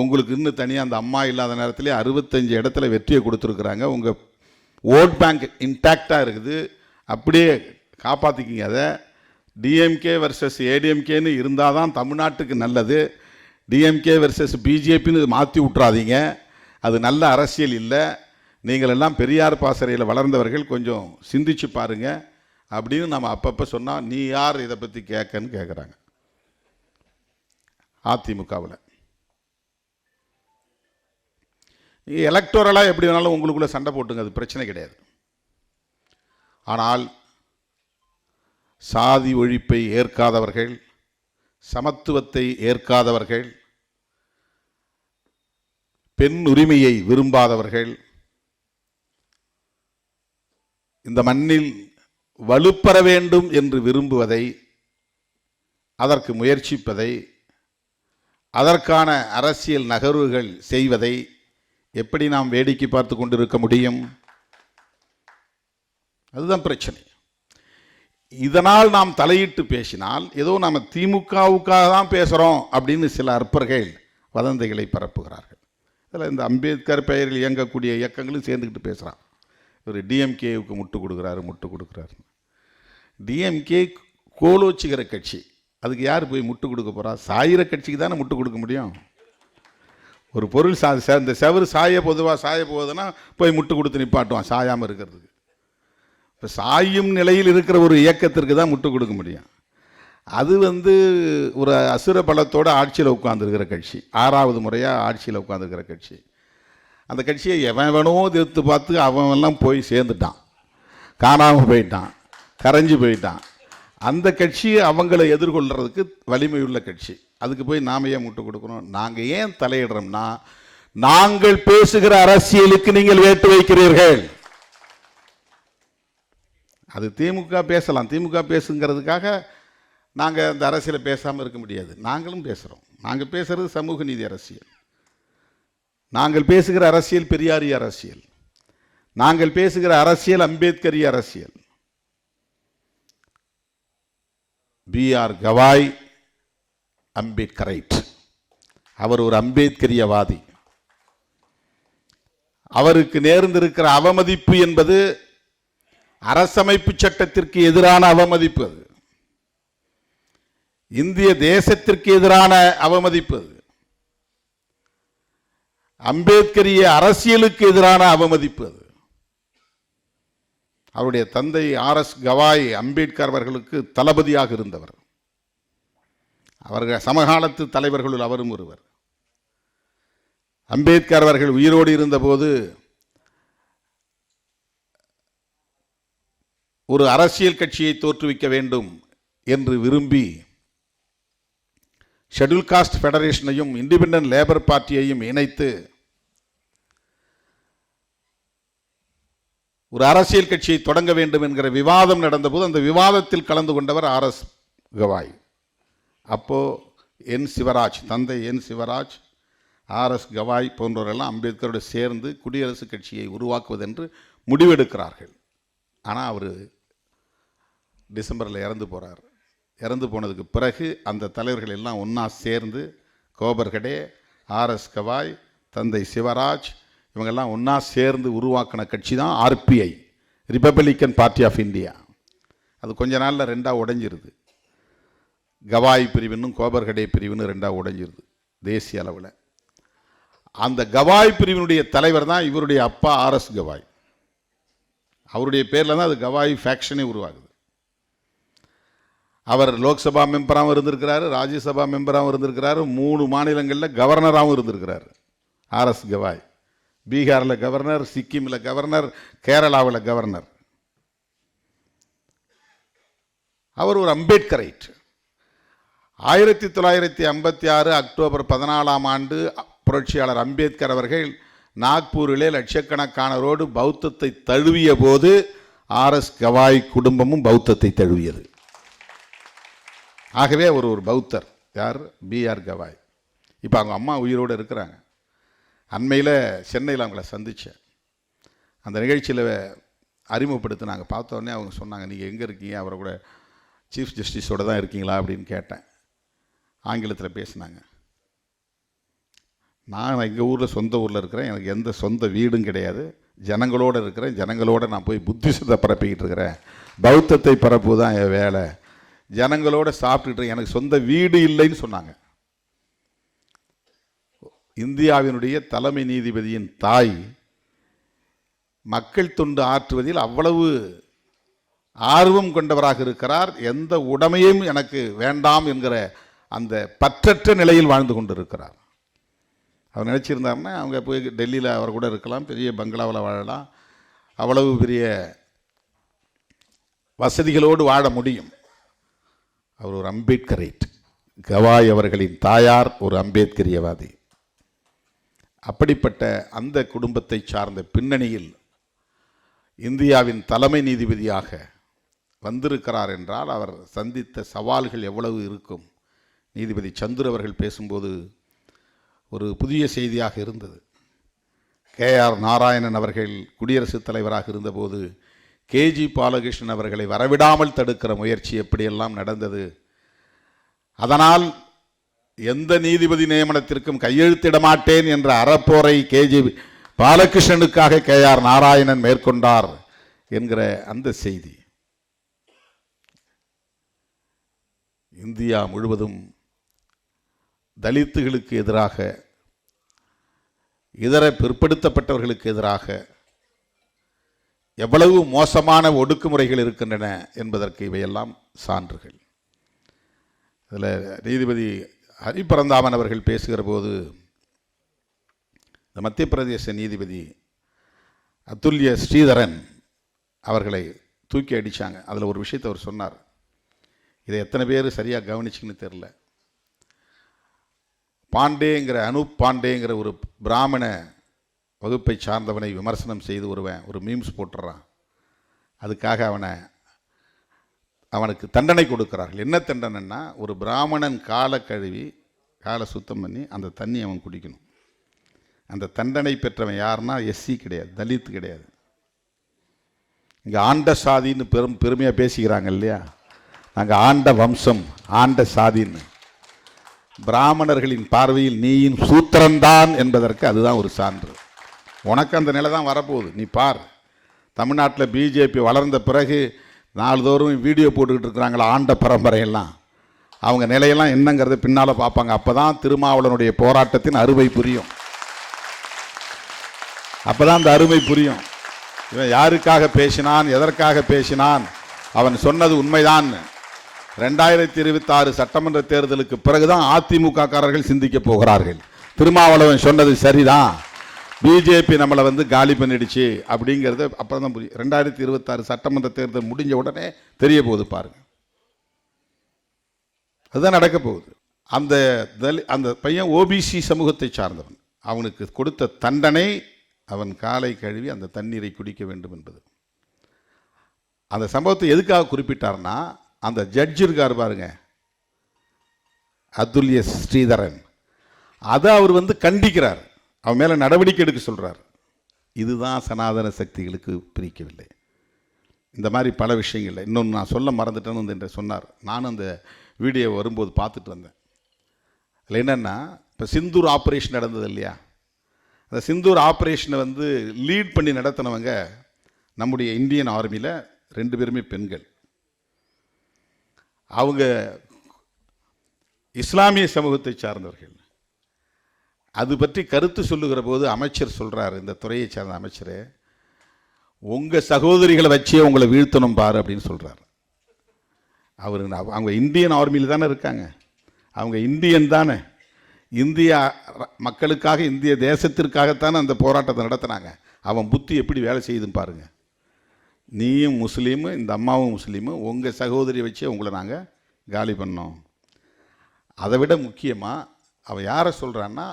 உங்களுக்கு இன்னும் தனியாக அந்த அம்மா இல்லாத நேரத்திலே 65 இடத்துல வெற்றியை கொடுத்துருக்குறாங்க. உங்கள் ஓட் பேங்க் இன்டாக்டாக இருக்குது, அப்படியே காப்பாற்றிக்கிங்க. அதை டிஎம்கே வர்சஸ் ஏடிஎம்கேன்னு இருந்தால் தான் தமிழ்நாட்டுக்கு நல்லது. டிஎம்கே வர்சஸ் பிஜேபின்னு மாற்றி விட்றாதீங்க, அது நல்ல அரசியல் இல்லை. நீங்கள் எல்லாம் பெரியார் பாசறையில் வளர்ந்தவர்கள், கொஞ்சம் சிந்திச்சு பாருங்க அப்படின்னு நம்ம அப்பப்போ சொன்னால், நீ யார் இதை பற்றி கேட்கன்னு கேட்குறாங்க. அதிமுகவில் நீங்கள் எலக்டோரலாக எப்படி வேணாலும் உங்களுக்குள்ளே சண்டை போட்டுங்க, அது பிரச்சனை கிடையாது. ஆனால் சாதி ஒழிப்பை ஏற்காதவர்கள், சமத்துவத்தை ஏற்காதவர்கள், பெண் உரிமையை விரும்பாதவர்கள், இந்த மண்ணில் வலுப்பெற வேண்டும் என்று விரும்புவதை, அதற்கு முயற்சிப்பதை, அதற்கான அரசியல் நகர்வுகள் செய்வதை எப்படி நாம் வேடிக்கை பார்த்து கொண்டிருக்க முடியும்? அதுதான் பிரச்சனை. இதனால் நாம் தலையிட்டு பேசினால் ஏதோ நாம் திமுகவுக்காக தான் பேசுகிறோம் அப்படின்னு சில அற்பர்கள் வதந்திகளை பரப்புகிறார்கள். இதில் இந்த அம்பேத்கர் பெயரில் இயங்கக்கூடிய இயக்கங்களும் சேர்ந்துக்கிட்டு பேசுகிறான். இவர் டிஎம்கேவுக்கு முட்டு கொடுக்குறாரு. டிஎம்கே கோலோச்சுகிற கட்சி, அதுக்கு யார் போய் முட்டு கொடுக்க போகிறா? சாயிற கட்சிக்கு தானே முட்டு கொடுக்க முடியும். ஒரு பொருள் இந்த செவரு பொதுவாக சாய போகுதுன்னா போய் முட்டு கொடுத்து நிப்பாட்டுவான் சாயாமல் இருக்கிறதுக்கு. இப்போ சாயும் நிலையில் இருக்கிற ஒரு இயக்கத்திற்கு தான் முட்டு கொடுக்க முடியும். அது ஒரு அசுர பலத்தோடு ஆட்சியில் உட்கார்ந்துருக்கிற கட்சி, 6வது முறையாக ஆட்சியில் உட்கார்ந்துருக்கிற கட்சி. அந்த கட்சியை எவனோ எதிர்த்து பார்த்து அவனெல்லாம் போய் சேர்ந்துட்டான், காணாமல் போயிட்டான், கரைஞ்சி போயிட்டான். அந்த கட்சியை அவங்களை எதிர்கொள்கிறதுக்கு வலிமையுள்ள கட்சி. அதுக்கு போய் நாம ஏன் முட்டு கொடுக்கணும்? நாங்கள் ஏன் தலையிடுறோம்னா, நாங்கள் பேசுகிற அரசியலுக்கு நீங்கள் வேட்டு வைக்கிறீர்கள். அது திமுக பேசலாம், திமுக பேசுங்கிறதுக்காக நாங்கள் அந்த அரசியலை பேசாமல் இருக்க முடியாது. நாங்களும் பேசுகிறோம். நாங்கள் பேசுகிறது சமூக நீதி அரசியல். நாங்கள் பேசுகிற அரசியல் பெரியாரிய அரசியல். நாங்கள் பேசுகிற அரசியல் அம்பேத்கரிய அரசியல். B.R. கவாய் அம்பேத்கரைட். அவர் ஒரு அம்பேத்கரியவாதி. அவருக்கு நேர்ந்திருக்கிற அவமதிப்பு என்பது அரசமைப்பு சட்டத்திற்கு எதிரான அவமதிப்பு, அது இந்திய தேசத்திற்கு எதிரான அவமதிப்பு, அது அம்பேத்கரிய அரசியலுக்கு எதிரான அவமதிப்பு. அது அவருடைய தந்தை R.S. கவாய் அம்பேத்கர் அவர்களுக்கு தளபதியாக இருந்தவர். அவர்கள் சமகாலத்து தலைவர்களுள் அவரும் ஒருவர். அம்பேத்கர் அவர்கள் உயிரோடு இருந்தபோது ஒரு அரசியல் கட்சியை தோற்றுவிக்க வேண்டும் என்று விரும்பி ஷெட்யூல் காஸ்ட் ஃபெடரேஷனையும் இண்டிபெண்டன்ட் லேபர் பார்ட்டியையும் இணைத்து ஒரு அரசியல் கட்சியை தொடங்க வேண்டும் என்கிற விவாதம் நடந்தபோது அந்த விவாதத்தில் கலந்து கொண்டவர் R.S. கவாய். அப்போ என் சிவராஜ், தந்தை என் சிவராஜ், R.S. கவாய் போன்றவரெல்லாம் அம்பேத்கரோடு சேர்ந்து குடியரசுக் கட்சியை உருவாக்குவதென்று முடிவெடுக்கிறார்கள். ஆனால் அவர் டிசம்பரில் இறந்து போகிறார். இறந்து போனதுக்கு பிறகு அந்த தலைவர்கள் எல்லாம் ஒன்றா சேர்ந்து கோபர்கடே, R.S. கவாய், தந்தை சிவராஜ் இவங்கெல்லாம் ஒன்றா சேர்ந்து உருவாக்கின கட்சி தான் RPI, Republican party of India. அது கொஞ்ச நாளில் ரெண்டாக உடைஞ்சிருது. கவாய் பிரிவினும் கோபர்கடே பிரிவினும் ரெண்டாக உடைஞ்சிருது தேசிய அளவில். அந்த கவாய் பிரிவினுடைய தலைவர் தான் இவருடைய அப்பா R.S. கவாய். அவருடைய பேரில் தான் அது கவாய் ஃபேக்ஷனே உருவாகுது. அவர் லோக்சபா மெம்பராகவும் இருந்திருக்கிறாரு, ராஜ்யசபா மெம்பராகவும் இருந்திருக்கிறாரு, 3 மாநிலங்களில் கவர்னராகவும் இருந்திருக்கிறார் R.S. கவாய். பீகாரில் கவர்னர், சிக்கிமில் கவர்னர், கேரளாவில் கவர்னர். அவர் ஒரு அம்பேத்கரைட். 1956 அக்டோபர் 14ஆம் ஆண்டு புரட்சியாளர் அம்பேத்கர் அவர்கள் நாக்பூரிலே லட்சக்கணக்கானரோடு பௌத்தத்தை தழுவிய போது R.S. கவாய் குடும்பமும் பௌத்தத்தை தழுவியது. ஆகவே அவர் ஒரு பௌத்தர். யார்? B.R. கவாய். இப்போ அவங்க அம்மா உயிரோடு இருக்கிறாங்க. அண்மையில் சென்னையில் அவங்கள சந்தித்தேன். அந்த நிகழ்ச்சியில் அறிமுகப்படுத்தி நாங்கள் பார்த்தோன்னே அவங்க சொன்னாங்க, நீங்கள் எங்கே இருக்கீங்க? அவரை கூட சீஃப் ஜஸ்டிஸோடு தான் இருக்கீங்களா அப்படின்னு கேட்டேன். ஆங்கிலத்தில் பேசினாங்க. நான் எங்கள் ஊரில் சொந்த ஊரில் இருக்கிறேன், எனக்கு எந்த சொந்த வீடும் கிடையாது, ஜனங்களோடு இருக்கிறேன், ஜனங்களோடு நான் போய் புத்திசத்தை பரப்பிக்கிட்டு இருக்கிறேன், பௌத்தத்தை பரப்பு தான் என் வேலை, ஜனங்களோடு சாப்பிட்டுட்டு எனக்கு சொந்த வீடு இல்லைன்னு சொன்னாங்க. இந்தியாவினுடைய தலைமை நீதிபதியின் தாய் மக்கள் தொண்டு ஆற்றுவதில் அவ்வளவு ஆர்வம் கொண்டவராக இருக்கிறார். எந்த உடைமையும் எனக்கு வேண்டாம் என்கிற அந்த பற்றற்ற நிலையில் வாழ்ந்து கொண்டிருக்கிறார். அவர் நினச்சிருந்தாருன்னா அவங்க போய் டெல்லியில் அவர் கூட இருக்கலாம், பெரிய பங்களாவில் வாழலாம், அவ்வளவு பெரிய வசதிகளோடு வாழ முடியும். அவர் ஒரு அம்பேத்கரைட். கவாய் அவர்களின் தாயார் ஒரு அம்பேத்கரியவாதி. அப்படிப்பட்ட அந்த குடும்பத்தை சார்ந்த பின்னணியில் இந்தியாவின் தலைமை நீதிபதியாக வந்திருக்கிறார் என்றால் அவர் சந்தித்த சவால்கள் எவ்வளவு இருக்கும். நீதிபதி சந்துரு அவர்கள் பேசும்போது ஒரு புதிய செய்தியாக இருந்தது. K.R. நாராயணன் அவர்கள் குடியரசுத் தலைவராக இருந்தபோது K.G. பாலகிருஷ்ணன் அவர்களை வரவிடாமல் தடுக்கிற முயற்சி எப்படியெல்லாம் நடந்தது. அதனால் எந்த நீதிபதி நியமனத்திற்கும் கையெழுத்திட மாட்டேன் என்ற அறப்போரை K.G. பாலகிருஷ்ணனுக்காக K.R. நாராயணன் மேற்கொண்டார் என்கிற அந்த செய்தி. இந்தியா முழுவதும் தலித்துகளுக்கு எதிராக, இதர பிற்படுத்தப்பட்டவர்களுக்கு எதிராக எவ்வளவு மோசமான ஒடுக்குமுறைகள் இருக்கின்றன என்பதற்கு இவையெல்லாம் சான்றுகள். இதில் நீதிபதி ஹரிபரந்தாமன் அவர்கள் பேசுகிற போது இந்த மத்திய பிரதேச நீதிபதி அதுல்ய ஸ்ரீதரன் அவர்களை தூக்கி அடித்தாங்க. அதில் ஒரு விஷயத்தை அவர் சொன்னார். இதை எத்தனை பேர் சரியாக கவனிச்சிங்கன்னு தெரில. பாண்டேங்கிற அனூப் பாண்டேங்கிற ஒரு பிராமண வகுப்பை சார்ந்தவனை விமர்சனம் செய்து ஒரு மீம்ஸ் போட்டுறான். அதுக்காக அவனுக்கு தண்டனை கொடுக்கிறார்கள். என்ன தண்டனைன்னா, ஒரு பிராமணன் காலை கழுவி காலை சுத்தம் பண்ணி அந்த தண்ணி அவன் குடிக்கணும். அந்த தண்டனை பெற்றவன் யாருன்னா எஸ்சி கிடையாது, தலித் கிடையாது. இங்கே ஆண்ட சாதின்னு பெருமையாக பேசிக்கிறாங்க இல்லையா, நாங்கள் ஆண்ட வம்சம் ஆண்ட சாதின்னு. பிராமணர்களின் பார்வையில் நீயும் சூத்திரன்தான் என்பதற்கு அதுதான் ஒரு சான்று. உனக்கு அந்த நிலை தான் வரப்போகுது. நீ பார், தமிழ்நாட்டில் பிஜேபி வளர்ந்த பிறகு நாள்தோறும் வீடியோ போட்டுக்கிட்டு இருக்கிறாங்களா ஆண்ட பரம்பரையெல்லாம், அவங்க நிலையெல்லாம் என்னங்கிறத பின்னால் பார்ப்பாங்க. அப்போ தான் திருமாவளவனுடைய போராட்டத்தின் அருமை புரியும். அப்போ தான் அந்த அருமை புரியும். இவன் யாருக்காக பேசினான், எதற்காக பேசினான், அவன் சொன்னது உண்மைதான். 2026 சட்டமன்ற தேர்தலுக்கு பிறகுதான் அதிமுக காரர்கள் சிந்திக்க போகிறார்கள். திருமாவளவன் சொன்னது சரிதான், பிஜேபி நம்மளை காலி பண்ணிடுச்சு அப்படிங்கிறது அப்புறம் தான் புரியும். 2026 சட்டமன்ற தேர்தல் முடிஞ்ச உடனே தெரிய போகுது பாருங்க. அதுதான் நடக்க போகுது. அந்த பையன் ஓபிசி சமூகத்தை சார்ந்தவன். அவனுக்கு கொடுத்த தண்டனை அவன் காலை கழுவி அந்த தண்ணீரை குடிக்க வேண்டும் என்பது. அந்த சம்பவத்தை எதுக்காக குறிப்பிட்டார்னா, அந்த ஜட்ஜ் இருக்கார் பாருங்க, அதுல்ய ஸ்ரீதரன், அதை அவர் கண்டிக்கிறார், அவன் மேலே நடவடிக்கை எடுக்க சொல்கிறார். இதுதான் சனாதன சக்திகளுக்கு பிரிக்கவில்லை. இந்த மாதிரி பல விஷயங்கள். இன்னொன்று நான் சொல்ல மறந்துட்டேன்னு என்று சொன்னார். நானும் அந்த வீடியோ வரும்போது பார்த்துட்டு வந்தேன். அதில் என்னென்னா, இப்போ சிந்தூர் ஆப்ரேஷன் நடந்தது இல்லையா, அந்த சிந்தூர் ஆப்ரேஷனை லீட் பண்ணி நடத்தினவங்க நம்முடைய இந்தியன் ஆர்மியில் 2 பேருமே பெண்கள். அவங்க இஸ்லாமிய சமூகத்தை சார்ந்தவர்கள். அது பற்றி கருத்து சொல்லுகிற போது அமைச்சர் சொல்கிறார், இந்த துறையை சார்ந்த அமைச்சர், உங்கள் சகோதரிகளை வச்சே உங்களை வீழ்த்தணும் பாரு அப்படின்னு சொல்கிறார். அவங்க இந்தியன் ஆர்மியில் தானே இருக்காங்க, அவங்க இந்தியன் தானே, இந்திய மக்களுக்காக இந்திய தேசத்திற்காகத்தானே அந்த போராட்டத்தை நடத்தினாங்க. அவன் புத்தி எப்படி வேலை செய்யுதுன்னு பாருங்கள். நீயும் முஸ்லீமு, இந்த அம்மாவும் முஸ்லீமு, உங்கள் சகோதரியை வச்சே உங்களை நாங்கள் காலி பண்ணோம். அதை விட முக்கியமாக அவன் யாரை சொல்கிறான்னா,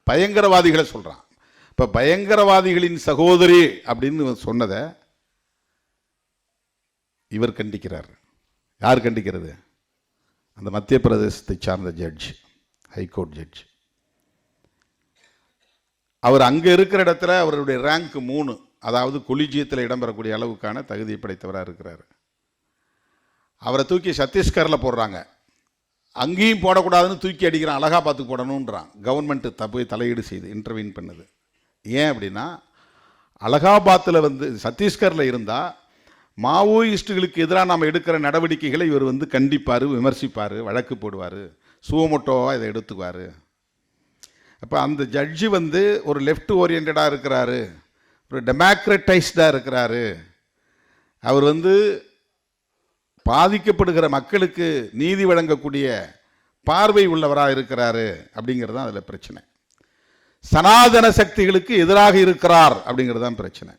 பயங்கரவாதிகளை சொல்கிறான். இப்போ பயங்கரவாதிகளின் சகோதரி அப்படின்னு சொன்னதை இவர் கண்டிக்கிறார். யார் கண்டிக்கிறது? அந்த மத்திய பிரதேசத்தை சார்ந்த ஜட்ஜ், ஹைகோர்ட் ஜட்ஜ். அவர் அங்கே இருக்கிற இடத்துல அவருடைய ரேங்க் 3, அதாவது கொலிஜியத்தில் இடம்பெறக்கூடிய அளவுக்கான தகுதியை படைத்தவராக இருக்கிறார். அவரை தூக்கி சத்தீஸ்கரில் போடுறாங்க. அங்கேயும் போடக்கூடாதுன்னு தூக்கி அடிக்கிறான், அலகாபாத்துக்கு போடணுன்றான். கவர்மெண்ட்டு போய் தலையீடு செய்து இன்டர்வீன் பண்ணுது. ஏன் அப்படின்னா, அலகாபாத்தில் சத்தீஸ்கரில் இருந்தால் மாவோயிஸ்டுகளுக்கு எதிராக நாம் எடுக்கிற நடவடிக்கைகளை இவர் கண்டிப்பார், விமர்சிப்பார், வழக்கு போடுவார், சுவமோட்டோவாக இதை எடுத்துக்குவார். அப்போ அந்த ஜட்ஜு ஒரு லெஃப்ட் ஓரியன்டாக இருக்கிறாரு, ஒரு டெமோக்ரட்டைஸ்டாக இருக்கிறாரு. அவர் பாதிக்கப்படுகிற மக்களுக்கு நீதி வழங்கக்கூடிய பார்வை உள்ளவராக இருக்கிறாரு அப்படிங்கிறது தான் அதில் பிரச்சனை. சனாதன சக்திகளுக்கு எதிராக இருக்கிறார் அப்படிங்கிறது தான் பிரச்சனை.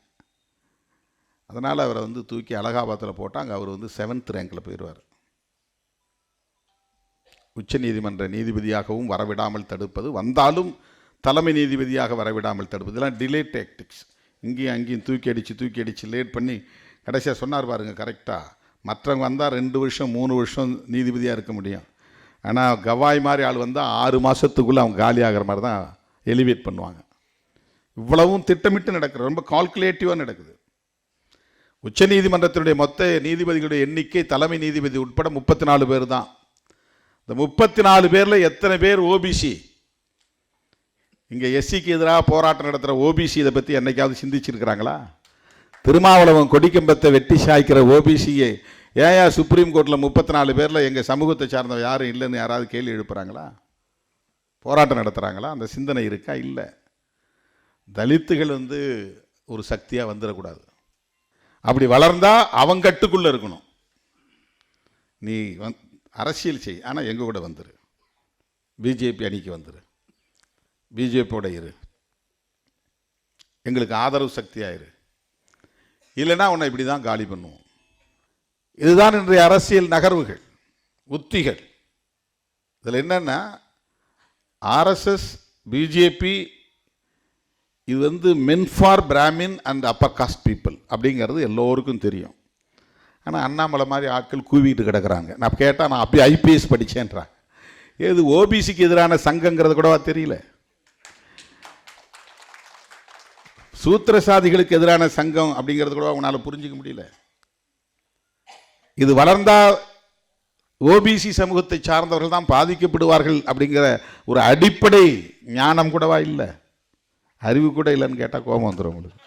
அதனால் அவரை தூக்கி அலகாபாத்தில் போட்டால் அவர் 7th ரேங்கில் போயிடுவார். உச்ச நீதிமன்ற நீதிபதியாகவும் வரவிடாமல் தடுப்பது, வந்தாலும் தலைமை நீதிபதியாக வரவிடாமல் தடுப்பது, இதெல்லாம் டிலே டாக்டிக்ஸ். இங்கேயும் அங்கேயும் தூக்கி அடித்து லேட் பண்ணி கடைசியாக சொன்னார் பாருங்க, கரெக்டாக மற்றவங்க வந்தால் 2 வருஷம் 3 வருஷம் நீதிபதியாக இருக்க முடியும். ஆனால் கவாய் மாதிரி ஆள் 6 மாதத்துக்குள்ளே அவங்க காலி ஆகிற மாதிரி தான் எலிவேட் பண்ணுவாங்க. இவ்வளவும் திட்டமிட்டு நடக்குது, ரொம்ப கால்குலேட்டிவாக நடக்குது. உச்ச நீதிமன்றத்தினுடைய மொத்த நீதிபதிகளுடைய எண்ணிக்கை தலைமை நீதிபதி உட்பட 34 பேர் தான். இந்த 34 பேரில் எத்தனை பேர் ஓபிசி? இங்கே எஸ்சிக்கு எதிராக போராட்டம் நடத்துகிற ஓபிசி இதை பற்றி என்னைக்காவது சிந்திச்சிருக்கிறாங்களா? திருமாவளவன் கொடிக்கம்பத்தை வெட்டி சாய்க்கிற ஓபிசியை ஏன் சுப்ரீம் கோர்ட்டில் 34 பேரில் எங்கள் சமூகத்தை சார்ந்தவங்க யாரும் இல்லைன்னு யாராவது கேள்வி எழுப்புறாங்களா? போராட்டம் நடத்துகிறாங்களா? அந்த சிந்தனை இருக்கா? இல்லை. தலித்துகள் ஒரு சக்தியாக வந்துடக்கூடாது. அப்படி வளர்ந்தா அவங்க கட்டுக்குள்ளே இருக்கணும். நீ அரசியல் செய், ஆனால் எங்கள் கூட வந்துரு, பிஜேபி அணிக்கு வந்துரு, பிஜேபியோட இரு, எங்களுக்கு ஆதரவு சக்தியாயிரு, இல்லைன்னா உன்னை இப்படி தான் காலி பண்ணுவோம். இதுதான் இன்றைய அரசியல் நகர்வுகள், உத்திகள். இதில் என்னென்னா, ஆர்எஸ்எஸ், பிஜேபி இது meant for Brahmin and upper caste people அப்படிங்கிறது எல்லோருக்கும் தெரியும். ஆனால் அண்ணாமலை மாதிரி ஆட்கள் கூவிட்டு கிடக்கிறாங்க. நான் கேட்டால் நான் அப்படி ஐபிஎஸ் படித்தேன்றாங்க. ஏது ஓபிசிக்கு எதிரான சங்கங்கிறது கூடவா தெரியல? சூத்திரசாதிகளுக்கு எதிரான சங்கம் அப்படிங்கிறது கூட அவங்களால புரிஞ்சிக்க முடியல. இது வளர்ந்தா ஓபிசி சமூகத்தை சார்ந்தவர்கள் தான் பாதிக்கப்படுவார்கள் அப்படிங்கிற ஒரு அடிப்படை ஞானம் கூடவா இல்லை? அறிவு கூட இல்லைன்னு கேட்டால் கோபம் வந்துடும் உங்களுக்கு.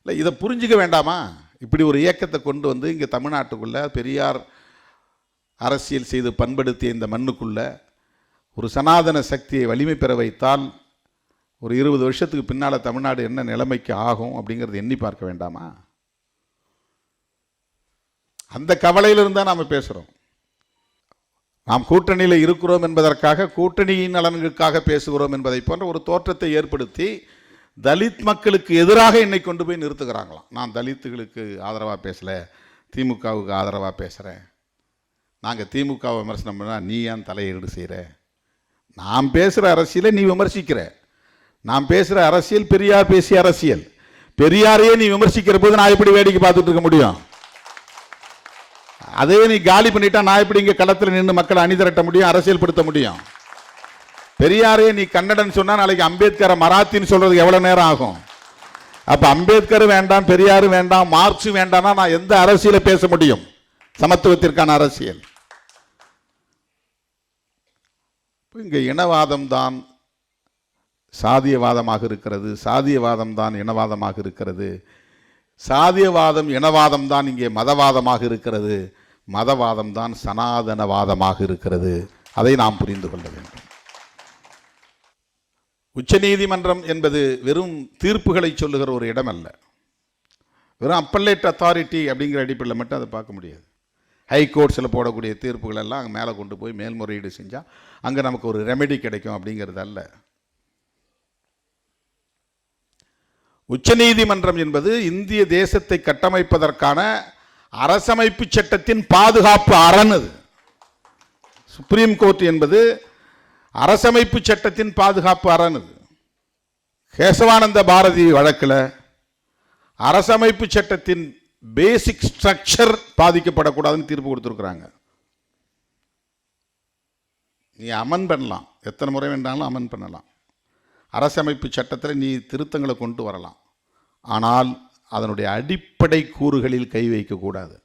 இல்லை, இதை புரிஞ்சிக்க வேண்டாமா? இப்படி ஒரு இயக்கத்தை கொண்டு இங்கே தமிழ்நாட்டுக்குள்ள பெரியார் அரசியல் செய்து பண்படுத்திய இந்த மண்ணுக்குள்ள ஒரு சனாதன சக்தியை வலிமை பெற வைத்தால் ஒரு 20 வருஷத்துக்கு பின்னால் தமிழ்நாடு என்ன நிலைமைக்கு ஆகும் அப்படிங்கிறது எண்ணி பார்க்க வேண்டாமா? அந்த கவலையிலிருந்து தான் நாம் பேசுகிறோம். நாம் கூட்டணியில் இருக்கிறோம் என்பதற்காக, கூட்டணியின் நலன்களுக்காக பேசுகிறோம் என்பதை போன்ற ஒரு தோற்றத்தை ஏற்படுத்தி தலித் மக்களுக்கு எதிராக என்னை கொண்டு போய் நிறுத்துகிறாங்களாம். நான் தலித்துகளுக்கு ஆதரவாக பேசலை, திமுகவுக்கு ஆதரவாக பேசுகிறேன். நாங்கள் திமுகவை விமர்சனம் பண்ணால் நீ ஏன் தலையீடு செய்கிற? நாம் பேசுகிற அரசியலை நீ விமர்சிக்கிற. நாம் பேசுகிற அரசியல் பெரியார் பேசிய அரசியல். பெரியாரையே நீ விமர்சிக்கிற போது நான் எப்படி வேடிக்கை பார்த்துட்டு இருக்க முடியும்? அதே நீ காலி பண்ணிட்டா நான் எப்படி இங்கே களத்தில் நின்று மக்களை அணிதிரட்ட முடியும், அரசியல் படுத்த முடியும்? பெரியாரே நீ கன்னடன் சொன்னா நாளைக்கு அம்பேத்கரை மராத்தின்னு சொல்றது எவ்வளவு நேரம் ஆகும்? அப்ப அம்பேத்கர் வேண்டாம், பெரியாரு வேண்டாம், மார்க்ஸ் வேண்டாம்னா நான் எந்த அரசியலை பேச முடியும்? சமத்துவத்திற்கான அரசியல். இங்க இனவாதம் தான் சாதியவாதமாக இருக்கிறது, சாதியவாதம் தான் இனவாதமாக இருக்கிறது, சாதியவாதம் இனவாதம் தான் இங்கே மதவாதமாக இருக்கிறது, மதவாதம் தான் சனாதனவாதமாக இருக்கிறது. அதை நாம் புரிந்து கொள்ள வேண்டும். உச்சநீதிமன்றம் என்பது வெறும் தீர்ப்புகளை சொல்லுகிற ஒரு இடம் அல்ல. வெறும் அப்பல்லேட் அத்தாரிட்டி அப்படிங்கிற அடிப்படையில் மட்டும் அதை பார்க்க முடியாது. ஹைகோர்ட்ஸில் போடக்கூடிய தீர்ப்புகள் எல்லாம் அங்கே மேலே கொண்டு போய் மேல்முறையீடு செஞ்சால் அங்கே நமக்கு ஒரு ரெமெடி கிடைக்கும் அப்படிங்கிறது அல்ல. உச்சநீதிமன்றம் என்பது இந்திய தேசத்தை கட்டமைப்பதற்கான அரசமைப்பு சட்டத்தின் பாதுகாப்பு அரண். சுப்ரீம் கோர்ட் என்பது அரசமைப்பு சட்டத்தின் பாதுகாப்பு அரண். கேசவானந்த பாரதி வழக்கில் அரசமைப்பு சட்டத்தின் பேசிக் ஸ்ட்ரக்சர் பாதிக்கப்படக்கூடாதுன்னு தீர்ப்பு கொடுத்துருக்குறாங்க. நீ அமன் பண்ணலாம், எத்தனை முறை வேண்டாலும் அமன் பண்ணலாம். அரசமைப்பு சட்டத்தில் நீ திருத்தங்களை கொண்டு வரலாம், ஆனால் அதனுடைய அடிப்படை கூறுகளில் கை வைக்கக்கூடாது.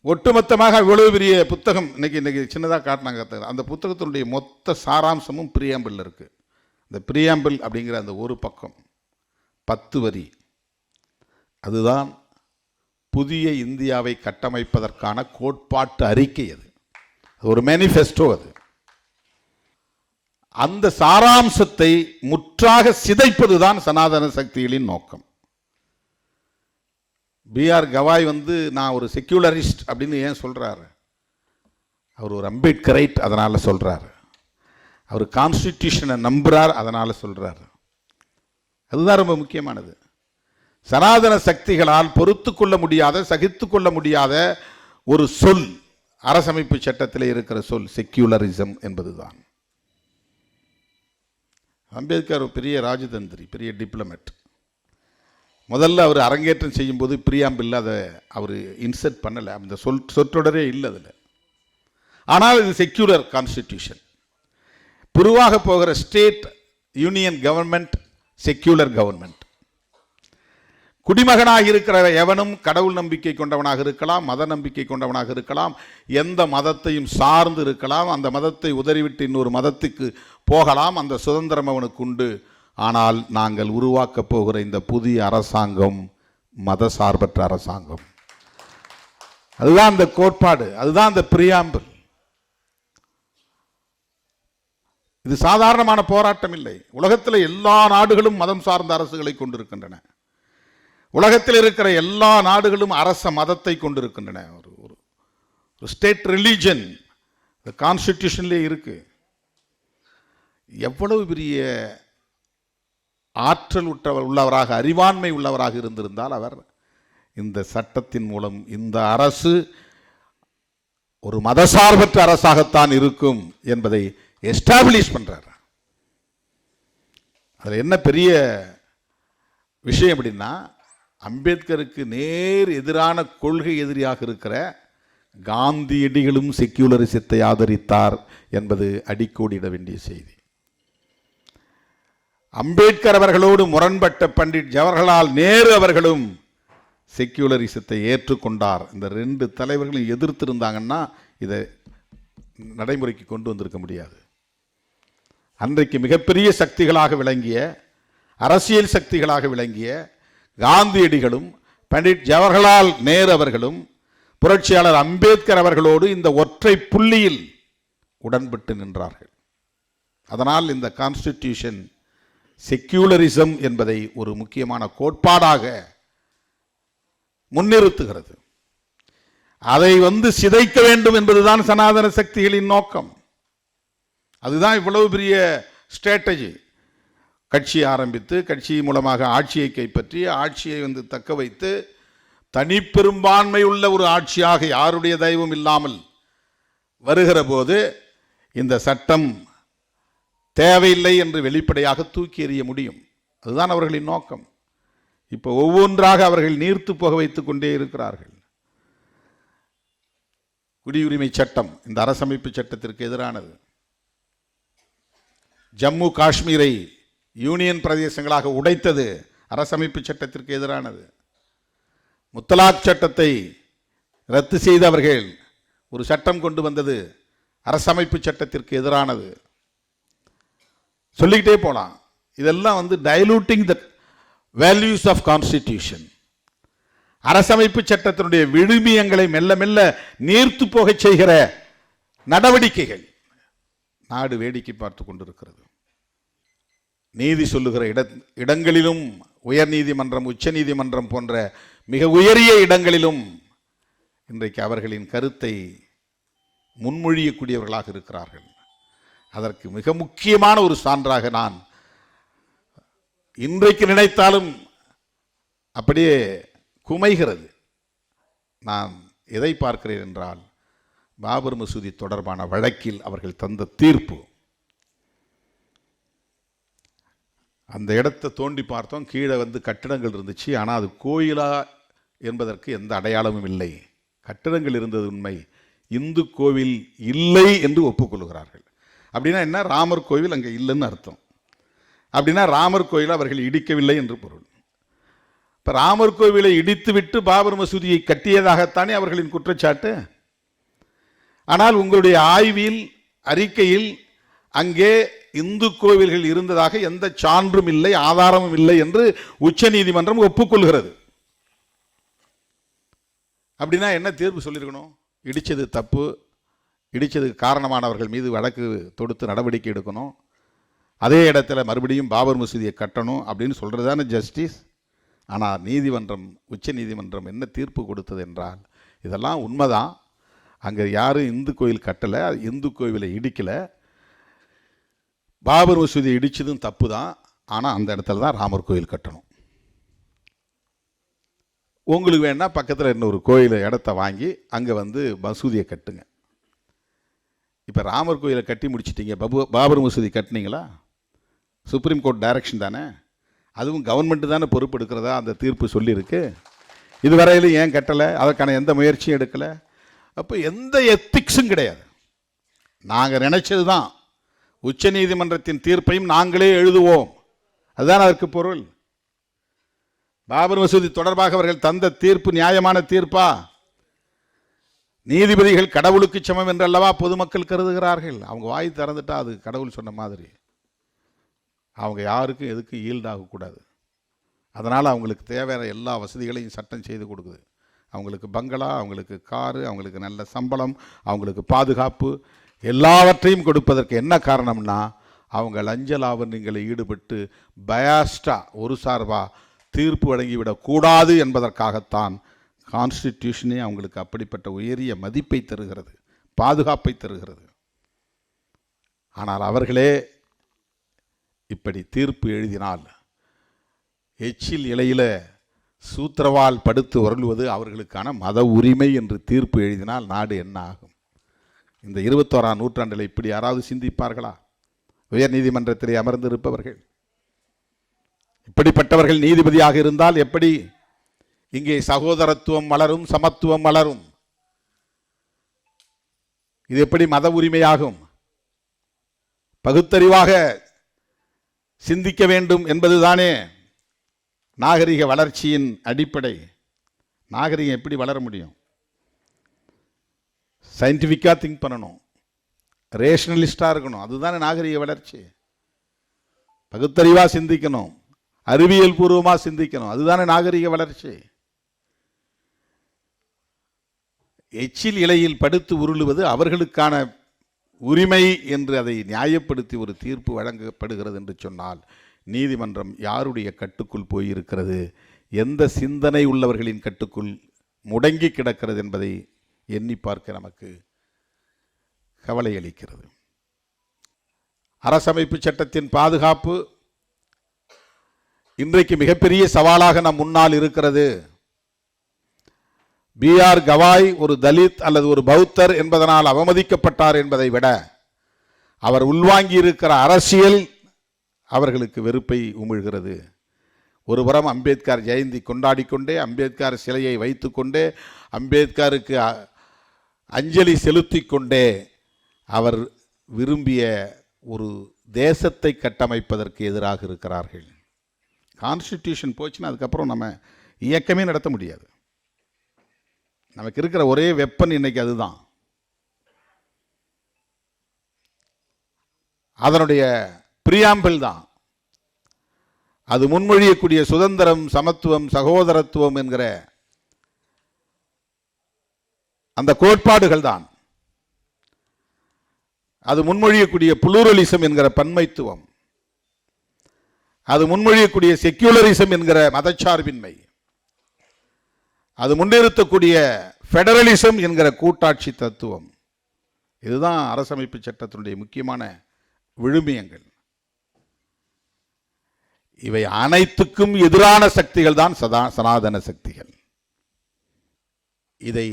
ஒட்டுமொத்தமாக இவ்வளவு பெரிய புத்தகம் இன்னைக்கு சின்னதாக காட்டினாங்க. அந்த புத்தகத்தினுடைய மொத்த சாராம்சமும் பிரியாம்பிள் இருக்கு. இந்த பிரியாம்பிள் அப்படிங்கிற அந்த ஒரு பக்கம் 10 வரி, அதுதான் புதிய இந்தியாவை கட்டமைப்பதற்கான கோட்பாட்டு அறிக்கை. அது ஒரு மேனிஃபெஸ்டோ. அது அந்த சாராம்சத்தை முற்றாக சிதைப்பதுதான் சனாதன சக்திகளின் நோக்கம். பிஆர் கவாய் நான் ஒரு செக்யூலரிஸ்ட் அப்படின்னு ஏன் சொல்றாரு? அவர் ஒரு அம்பேத்கரைட், அதனால சொல்றாரு. அவர் கான்ஸ்டிடியூஷனை நம்புறார், அதனால சொல்றாரு. அதுதான் ரொம்ப முக்கியமானது. சனாதன சக்திகளால் பொறுத்து கொள்ள முடியாத, சகித்து கொள்ள முடியாத ஒரு சொல் அரசமைப்பு சட்டத்தில் இருக்கிற சொல் செக்யூலரிசம் என்பதுதான். அம்பேத்கர் பெரிய ராஜதந்திரி, பெரிய டிப்ளமேட். முதல்ல அவர் அரங்கேற்றம் செய்யும்போது பிரியாம்பில் அதை அவர் இன்சர்ட் பண்ணலை, அந்த சொற்றொடரே இல்லை அதில். ஆனால் இது செக்யூலர் கான்ஸ்டிடியூஷன். புருவாக போகிற state union government secular government. குடிமகனாக இருக்கிற எவனும் கடவுள் நம்பிக்கை கொண்டவனாக இருக்கலாம், மத நம்பிக்கை கொண்டவனாக இருக்கலாம், எந்த மதத்தையும் சார்ந்து இருக்கலாம், அந்த மதத்தை உதறிவிட்டு இன்னொரு மதத்துக்கு போகலாம், அந்த சுதந்திரம் அவனுக்கு உண்டு. ஆனால் நாங்கள் உருவாக்கப் போகிற இந்த புதிய அரசாங்கம் மத சார்பற்ற அரசாங்கம். அதுதான் அந்த கோட்பாடு, அதுதான் அந்த பிரியாம்பிள். இது சாதாரணமான போராட்டம் இல்லை. உலகத்தில் எல்லா நாடுகளும் மதம் சார்ந்த அரசுகளை கொண்டிருக்கின்றன. உலகத்தில் இருக்கிற எல்லா நாடுகளும் அரச மதத்தை கொண்டிருக்கின்றன. ஒரு ஸ்டேட் ரிலீஜன் கான்ஸ்டிடியூஷன்லேயே இருக்கு. எவ்வளவு பெரிய ஆற்றல் உள்ளவராக, அறிவாண்மை உள்ளவராக இருந்திருந்தால் அவர் இந்த சட்டத்தின் மூலம் இந்த அரசு ஒரு மதசார்பற்ற அரசாகத்தான் இருக்கும் என்பதை எஸ்டாப்ளிஷ் பண்றார். அதில் என்ன பெரிய விஷயம் அப்படின்னா, அம்பேத்கருக்கு நேர் எதிரான கொள்கை எதிரியாக இருக்கிற காந்தியடிகளும் செக்யூலரிசத்தை ஆதரித்தார் என்பது அடிக்கோடிட வேண்டிய செய்தி. அம்பேத்கர் அவர்களோடு முரண்பட்ட பண்டிட் ஜவஹர்லால் நேரு அவர்களும் செக்யூலரிசத்தை ஏற்றுக்கொண்டார். இந்த ரெண்டு தலைவர்களும் எதிர்த்திருந்தாங்கன்னா இதை நடைமுறைக்கு கொண்டு வந்திருக்க முடியாது. அன்றைக்கு மிகப்பெரிய சக்திகளாக விளங்கிய, அரசியல் சக்திகளாக விளங்கிய காந்தியடிகளும் பண்டிட் ஜவஹர்லால் நேரு அவர்களும் புரட்சியாளர் அம்பேத்கர் அவர்களோடு இந்த ஒற்றை புள்ளியில் உடன்பட்டு நின்றார்கள். அதனால் இந்த கான்ஸ்டிடியூஷன் செக்யூலரிசம் என்பதை ஒரு முக்கியமான கோட்பாடாக முன்னிறுத்துகிறது. அதை சிதைக்க வேண்டும் என்பதுதான் சனாதன சக்திகளின் நோக்கம். அதுதான் இவ்வளவு பெரிய ஸ்ட்ராட்டஜி. கட்சி ஆரம்பித்து, கட்சி மூலமாக ஆட்சியை கைப்பற்றி, ஆட்சியை தக்க வைத்து, தனிப்பெரும்பான்மை உள்ள ஒரு ஆட்சியாக யாருடைய தயவும் இல்லாமல் வருகிற போது இந்த சட்டம் தேவையில்லை என்று வெளிப்படையாக தூக்கி எறிய முடியும். அதுதான் அவர்களின் நோக்கம். இப்போ ஒவ்வொன்றாக அவர்கள் நீர்த்து போக வைத்துக் கொண்டே இருக்கிறார்கள். குடியுரிமை சட்டம் இந்த அரசமைப்பு சட்டத்திற்கு எதிரானது. ஜம்மு காஷ்மீரை யூனியன் பிரதேசங்களாக உடைத்தது அரசமைப்பு சட்டத்திற்கு எதிரானது. முத்தலாக் சட்டத்தை ரத்து செய்தவர்கள் ஒரு சட்டம் கொண்டு வந்தது அரசமைப்பு சட்டத்திற்கு எதிரானது. சொல்லிக்கிட்டே போலாம். இதெல்லாம் டைலூட்டிங் த வேல்யூஸ் ஆஃப் கான்ஸ்டிடியூஷன். அரசமைப்பு சட்டத்தினுடைய விழுமியங்களை மெல்ல மெல்ல நீர்த்து போக செய்கிற நடவடிக்கைகள் நாடு வேடிக்கை பார்த்து கொண்டிருக்கிறது. நீதி சொல்லுகிற இடங்களிலும், உயர் நீதிமன்றம், உச்ச நீதிமன்றம் போன்ற மிக உயரிய இடங்களிலும் இன்றைக்கு அவர்களின் கருத்தை முன்மொழியக்கூடியவர்களாக இருக்கிறார்கள். அதற்கு மிக முக்கியமான ஒரு சான்றாக நான் இன்றைக்கு நினைத்தாலும் அப்படியே குமைகிறது. நான் எதை பார்க்கிறேன் என்றால், பாபர் மசூதி தொடர்பான வழக்கில் அவர்கள் தந்த தீர்ப்பு. அந்த இடத்தை தோண்டி பார்த்தோம், கீழே கட்டிடங்கள் இருந்துச்சு. ஆனால் அது கோயிலா என்பதற்கு எந்த அடையாளமும் இல்லை. கட்டிடங்கள் இருந்தது உண்மை, இந்து கோவில் இல்லை என்று ஒப்புக்கொள்கிறார்கள். அப்படின்னா என்ன? ராமர் கோவில் அங்கே இல்லைன்னு அர்த்தம். அப்படின்னா ராமர் கோயிலை அவர்கள் இடிக்கவில்லை என்று பொருள். இப்போ ராமர் கோவிலை இடித்துவிட்டு பாபர் மசூதியை கட்டியதாகத்தானே அவர்களின் குற்றச்சாட்டு. ஆனால் உங்களுடைய ஆய்வில், அறிக்கையில் அங்கே இந்து கோவில்கள் இருந்ததாக எந்த சான்றும் இல்லை, ஆதாரமும் இல்லை என்று உச்ச நீதிமன்றம் ஒப்புக்கொள்கிறது. அப்படின்னா என்ன தீர்ப்பு சொல்லியிருக்கணும்? இடித்தது தப்பு, இடித்ததுக்கு காரணமானவர்கள் மீது வழக்கு தொடுத்து நடவடிக்கை எடுக்கணும், அதே இடத்துல மறுபடியும் பாபர் மசூதியை கட்டணும் அப்படின்னு சொல்கிறது தானே ஜஸ்டிஸ். ஆனால் நீதிமன்றம், உச்ச நீதிமன்றம் என்ன தீர்ப்பு கொடுத்தது என்றால், இதெல்லாம் உண்மைதான், அங்கே யாரும் இந்து கோயில் கட்டலை, இந்து கோவிலை இடிக்கலை, பாபர் மசூதியை இடித்ததும் தப்பு தான், ஆனால் அந்த இடத்துல தான் ராமர் கோயில் கட்டணும். உங்களுக்கு வேணா பக்கத்தில் இன்னொரு கோயில் இடத்த வாங்கி அங்கே மசூதியை கட்டுங்க. இப்போ ராமர் கோயிலை கட்டி முடிச்சிட்டிங்க, பாபர் மசூதி கட்டினீங்களா? சுப்ரீம் கோர்ட் டைரக்ஷன் தானே, அதுவும் கவர்மெண்ட்டு தானே பொறுப்பு எடுக்கிறதா அந்த தீர்ப்பு சொல்லியிருக்கு. இதுவரையிலும் ஏன் கட்டலை? அதற்கான எந்த முயற்சியும் எடுக்கலை. அப்போ எந்த எத்திக்ஸும் கிடையாது. நாங்கள் நினைச்சது தான், உச்ச நீதிமன்றத்தின் தீர்ப்பையும் நாங்களே எழுதுவோம், அதுதான் அதற்கு பொருள். பாபர் மசூதி தொடர்பாக அவர்கள் தந்த தீர்ப்பு நியாயமான தீர்ப்பா? நீதிபதிகள் கடவுளுக்கு சமம் என்றல்லவா பொதுமக்கள் கருதுகிறார்கள். அவங்க வாய் திறந்துட்டா அது கடவுள் சொன்ன மாதிரி. அவங்க யாருக்கும் எதுக்கும் ஈல்டாகக்கூடாது. அதனால் அவங்களுக்கு தேவையான எல்லா வசதிகளையும் சட்டம் செய்து கொடுக்குது. அவங்களுக்கு பங்களா, அவங்களுக்கு காரு, அவங்களுக்கு நல்ல சம்பளம், அவங்களுக்கு பாதுகாப்பு, எல்லாவற்றையும் கொடுப்பதற்கு என்ன காரணம்னா, அவங்க லஞ்ச லாவண்யங்களில் ஈடுபட்டு பயாஸ்டா, ஒரு சார்பா தீர்ப்பு வழங்கிவிடக்கூடாது என்பதற்காகத்தான் கான்ஸ்டிடியூஷனே அவங்களுக்கு அப்படிப்பட்ட உயரிய மதிப்பை தருகிறது, பாதுகாப்பை தருகிறது. ஆனால் அவர்களே இப்படி தீர்ப்பு எழுதினால், எச்சில் இலையில் சூத்திரவால் படுத்து உருள்வது அவர்களுக்கான மத உரிமை என்று தீர்ப்பு எழுதினால் நாடு என்ன ஆகும்? இந்த 21ஆம் நூற்றாண்டில் இப்படி யாராவது சிந்திப்பார்களா? உயர் நீதிமன்றத்திலே அமர்ந்து இருப்பவர்கள் இப்படிப்பட்டவர்கள் நீதிபதியாக இருந்தால் எப்படி இங்கே சகோதரத்துவம் வளரும், சமத்துவம் வளரும்? இது எப்படி மத உரிமையாகும்? பகுத்தறிவாக சிந்திக்க வேண்டும் என்பதுதானே நாகரிக வளர்ச்சியின் அடிப்படை. நாகரிகம் எப்படி வளர முடியும்? சயின்டிஃபிக்காக திங்க் பண்ணணும், ரேஷனலிஸ்டாக இருக்கணும். அதுதானே நாகரிக வளர்ச்சி. பகுத்தறிவாக சிந்திக்கணும், அறிவியல் பூர்வமாக சிந்திக்கணும். அதுதானே நாகரிக வளர்ச்சி. எச்சில் இலையில் படுத்து உருளுவது அவர்களுக்கான உரிமை என்று அதை நியாயப்படுத்தி ஒரு தீர்ப்பு வழங்கப்படுகிறது என்று சொன்னால் நீதிமன்றம் யாருடைய கட்டுக்குள் போயிருக்கிறது, எந்த சிந்தனை உள்ளவர்களின் கட்டுக்குள் முடங்கி கிடக்கிறது என்பதை எண்ணி பார்க்க நமக்கு கவலை அளிக்கிறது. அரசமைப்பு சட்டத்தின் பாதுகாப்பு இன்றைக்கு மிகப்பெரிய சவாலாக நம் முன்னால் இருக்கிறது. B.R. கவாய் ஒரு தலித் அல்லது ஒரு பௌத்தர் என்பதனால் அவமதிக்கப்பட்டார் என்பதை விட அவர் உள்வாங்கி இருக்கிற அரசியல் அவர்களுக்கு வெறுப்பை உமிழ்கிறது. ஒருபுறம் அம்பேத்கர் ஜெயந்தி கொண்டாடிக்கொண்டே, அம்பேத்கர் சிலையை வைத்துக்கொண்டே, அம்பேத்கருக்கு அஞ்சலி செலுத்தி கொண்டே அவர் விரும்பிய ஒரு தேசத்தை கட்டமைப்பதற்கு எதிராக இருக்கிறார்கள். கான்ஸ்டிடியூஷன் போச்சுன்னா அதுக்கப்புறம் நம்ம இயக்கமே நடத்த முடியாது. நமக்கு இருக்கிற ஒரே வெப்பன் இன்னைக்கு அதுதான். அதனுடைய பிரியாம்பிள் தான். அது முன்மொழியக்கூடிய சுதந்திரம், சமத்துவம், சகோதரத்துவம் என்கிற அந்த கோட்பாடுகள் தான். அது முன்மொழியக்கூடிய புளூரலிசம் என்கிற பன்மைத்துவம், அது முன்மொழியக்கூடிய செக்யூலரிசம் என்கிற மதச்சார்பின்மை, அது முன்னிறுத்தக்கூடிய ஃபெடரலிசம் என்கிற கூட்டாட்சி தத்துவம். இதுதான் அரசமைப்பு சட்டத்தினுடைய முக்கியமான விழுமியங்கள். இவை அனைத்துக்கும் எதிரான சக்திகள் தான் சனாதன சக்திகள். இதை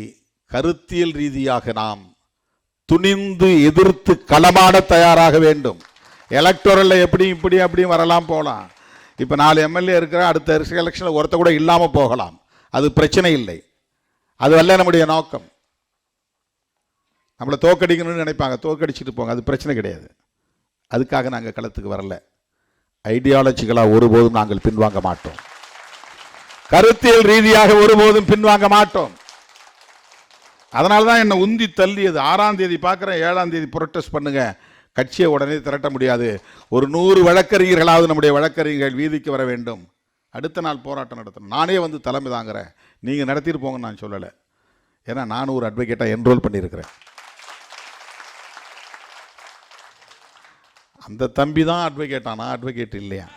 கருத்தியல் ரீதியாக நாம் துணிந்து எதிர்த்து களமாட தயாராக வேண்டும். எலக்டோரல்ல எப்படி இப்படி அப்படியும் வரலாம் போகலாம். இப்போ 4 எம்எல்ஏ இருக்கிற அடுத்த எலெக்ஷனில் ஒருத்த கூட இல்லாமல் போகலாம். அது பிரச்சனை இல்லை. அது அல்ல நம்முடைய நோக்கம். நம்மளை தோக்கடிக்கணும்னு நினைப்பாங்க, தோக்கடிச்சுட்டு போங்க, அது பிரச்சனை கிடையாது. அதுக்காக நாங்கள் களத்துக்கு வரல. ஐடியாலஜிக்கலாக ஒருபோதும் நாங்கள் பின்வாங்க மாட்டோம். கருத்தியல் ரீதியாக ஒருபோதும் பின்வாங்க மாட்டோம். அதனால தான் என்னை உந்தி தள்ளியது. 6ஆம் தேதி பார்க்குறேன், 7ஆம் தேதி புரொட்டஸ்ட் பண்ணுங்க, கட்சியை உடனே திரட்ட முடியாது, ஒரு 100 வழக்கறிஞர்களாவது நம்முடைய வழக்கறிஞர்கள் வீதிக்கு வர வேண்டும், அடுத்த நாள் போராட்டம் நடத்தணும். நானே வந்து தலைமை தாங்கிறேன், நீங்கள் நடத்திட்டு போங்கன்னு நான் சொல்லலை. ஏன்னா நானும் ஒரு அட்வொகேட்டாக என்ரோல் பண்ணியிருக்கிறேன். அந்த தம்பி தான் அட்வொகேட்டா, நான் அட்வொகேட் இல்லையா.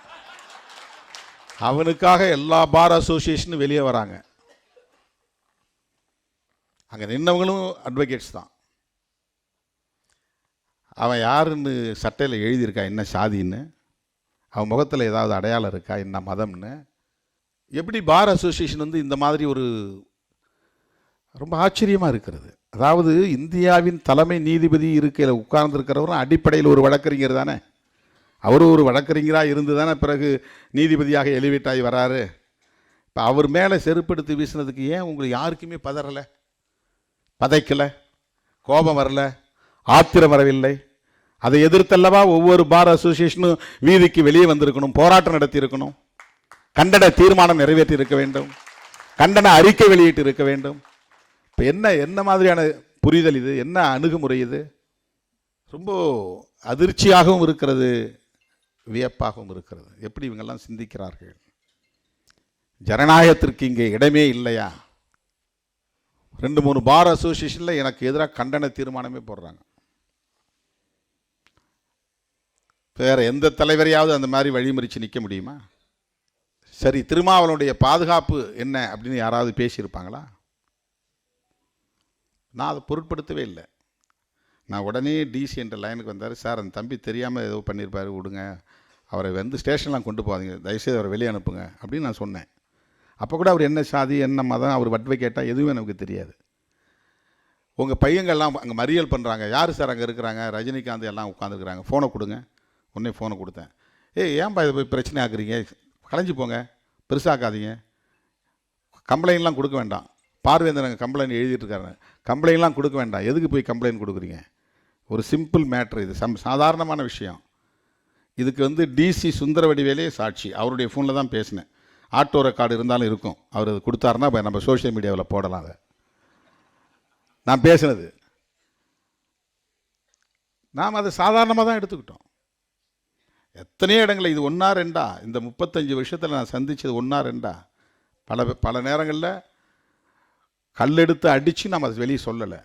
அவனுக்காக எல்லா பார் அசோசியேஷனும் வெளியே வராங்க. அங்கே நின்றவங்களும் அட்வொகேட்ஸ் தான். அவன் யாருன்னு சட்டையில் எழுதியிருக்கா, என்ன சாதின்னு, அவன் முகத்தில் ஏதாவது அடையாளம் இருக்கா, என்ன மதம்னு. எப்படி பார் அசோசியேஷன் வந்து இந்த மாதிரி ஒரு ரொம்ப ஆச்சரியமாக இருக்கிறது. அதாவது இந்தியாவின் தலைமை நீதிபதி இருக்கையில் உட்கார்ந்துருக்கிறவரும் அடிப்படையில் ஒரு வழக்கறிஞர் தானே. அவரும் ஒரு வழக்கறிஞராக இருந்து தானே பிறகு நீதிபதியாக எலிவேட் ஆகி வராரு. இப்போ அவர் மேலே செருப்படுத்தி வீசினதுக்கு ஏன் உங்களுக்கு யாருக்குமே பதறலை, பதைக்கலை, கோபம் வரல, ஆத்திரம் வரவில்லை? அதை எதிர்த்தல்லவா ஒவ்வொரு பார் அசோசியேஷனும் வீதிக்கு வெளியே வந்திருக்கணும், போராட்டம் நடத்தி இருக்கணும், கண்டன தீர்மானம் நிறைவேற்றி இருக்க வேண்டும், கண்டன அறிக்கை வெளியிட்டு இருக்க வேண்டும். இப்போ என்ன மாதிரியான புரிதல் இது, என்ன அணுகுமுறை இது? ரொம்ப அதிர்ச்சியாகவும் இருக்கிறது, வியப்பாகவும் இருக்கிறது. எப்படி இவங்கெல்லாம் சிந்திக்கிறார்கள்? ஜனநாயகத்திற்கு இங்கே இடமே இல்லையா? 2-3 பார் அசோசியேஷனில் எனக்கு எதிராக கண்டன தீர்மானமே போடுறாங்க. வேற எந்த தலைவரையாவது அந்த மாதிரி வழிமறித்து நிற்க முடியுமா? சரி, திருமாவளவனுடைய பாதுகாப்பு என்ன அப்படின்னு யாராவது பேசியிருப்பாங்களா? நான் அதை பொருட்படுத்தவே இல்லை. நான் உடனே டிசி என்ற லைனுக்கு வந்தார். சார், அந்த தம்பி தெரியாமல் ஏதோ பண்ணியிருப்பாரு, விடுங்க, அவரை வந்து ஸ்டேஷன்லாம் கொண்டு போகாதீங்க, தயவுசெய்து அவரை வெளியே அனுப்புங்க அப்படின்னு நான் சொன்னேன். அப்போ கூட அவர் என்ன சாதி, என்ன மதம், அவர் அட்வொகேட்டா, எதுவுமே நமக்கு தெரியாது. உங்கள் பையங்கள்லாம் அங்கே மறியல் பண்ணுறாங்க. யார் சார் அங்கே இருக்கிறாங்க? ரஜினிகாந்த் எல்லாம் உட்காந்துருக்குறாங்க. ஃபோனை கொடுங்க. உடனே ஃபோனை கொடுத்தேன். ஏன்பா இதை போய் பிரச்சனை ஆக்குறீங்க? கலைஞ்சி போங்க, பெருசாக்காதீங்க, கம்ப்ளைண்ட்லாம் கொடுக்க வேண்டாம். பார்வேந்தன் கம்ப்ளைண்ட் எழுதிட்டு இருக்காரு, கம்ப்ளைண்ட்லாம் கொடுக்க வேண்டாம். எதுக்கு போய் கம்ப்ளைண்ட் கொடுக்குறீங்க? ஒரு சிம்பிள் மேட்ரு, இது சாதாரணமான விஷயம். இதுக்கு டிசி சுந்தரவடிவேலே சாட்சி. அவருடைய ஃபோனில் தான் பேசினேன். ஆட்டோ ரெக்கார்டு இருந்தாலும் இருக்கும். அவர் அது கொடுத்தாருன்னா நம்ம சோஷியல் மீடியாவில் போடலாம். அதை நான் பேசினது, நாம் அதை சாதாரணமாக தான் எடுத்துக்கிட்டோம். எத்தனையோ இடங்களில் இது ஒன்றா ரெண்டா, இந்த 35 வருஷத்தில் நான் சந்தித்தது ஒன்றா ரெண்டா. பல நேரங்களில் கல்லெடுத்து அடித்து நம்ம அதை வெளியே சொல்லலை.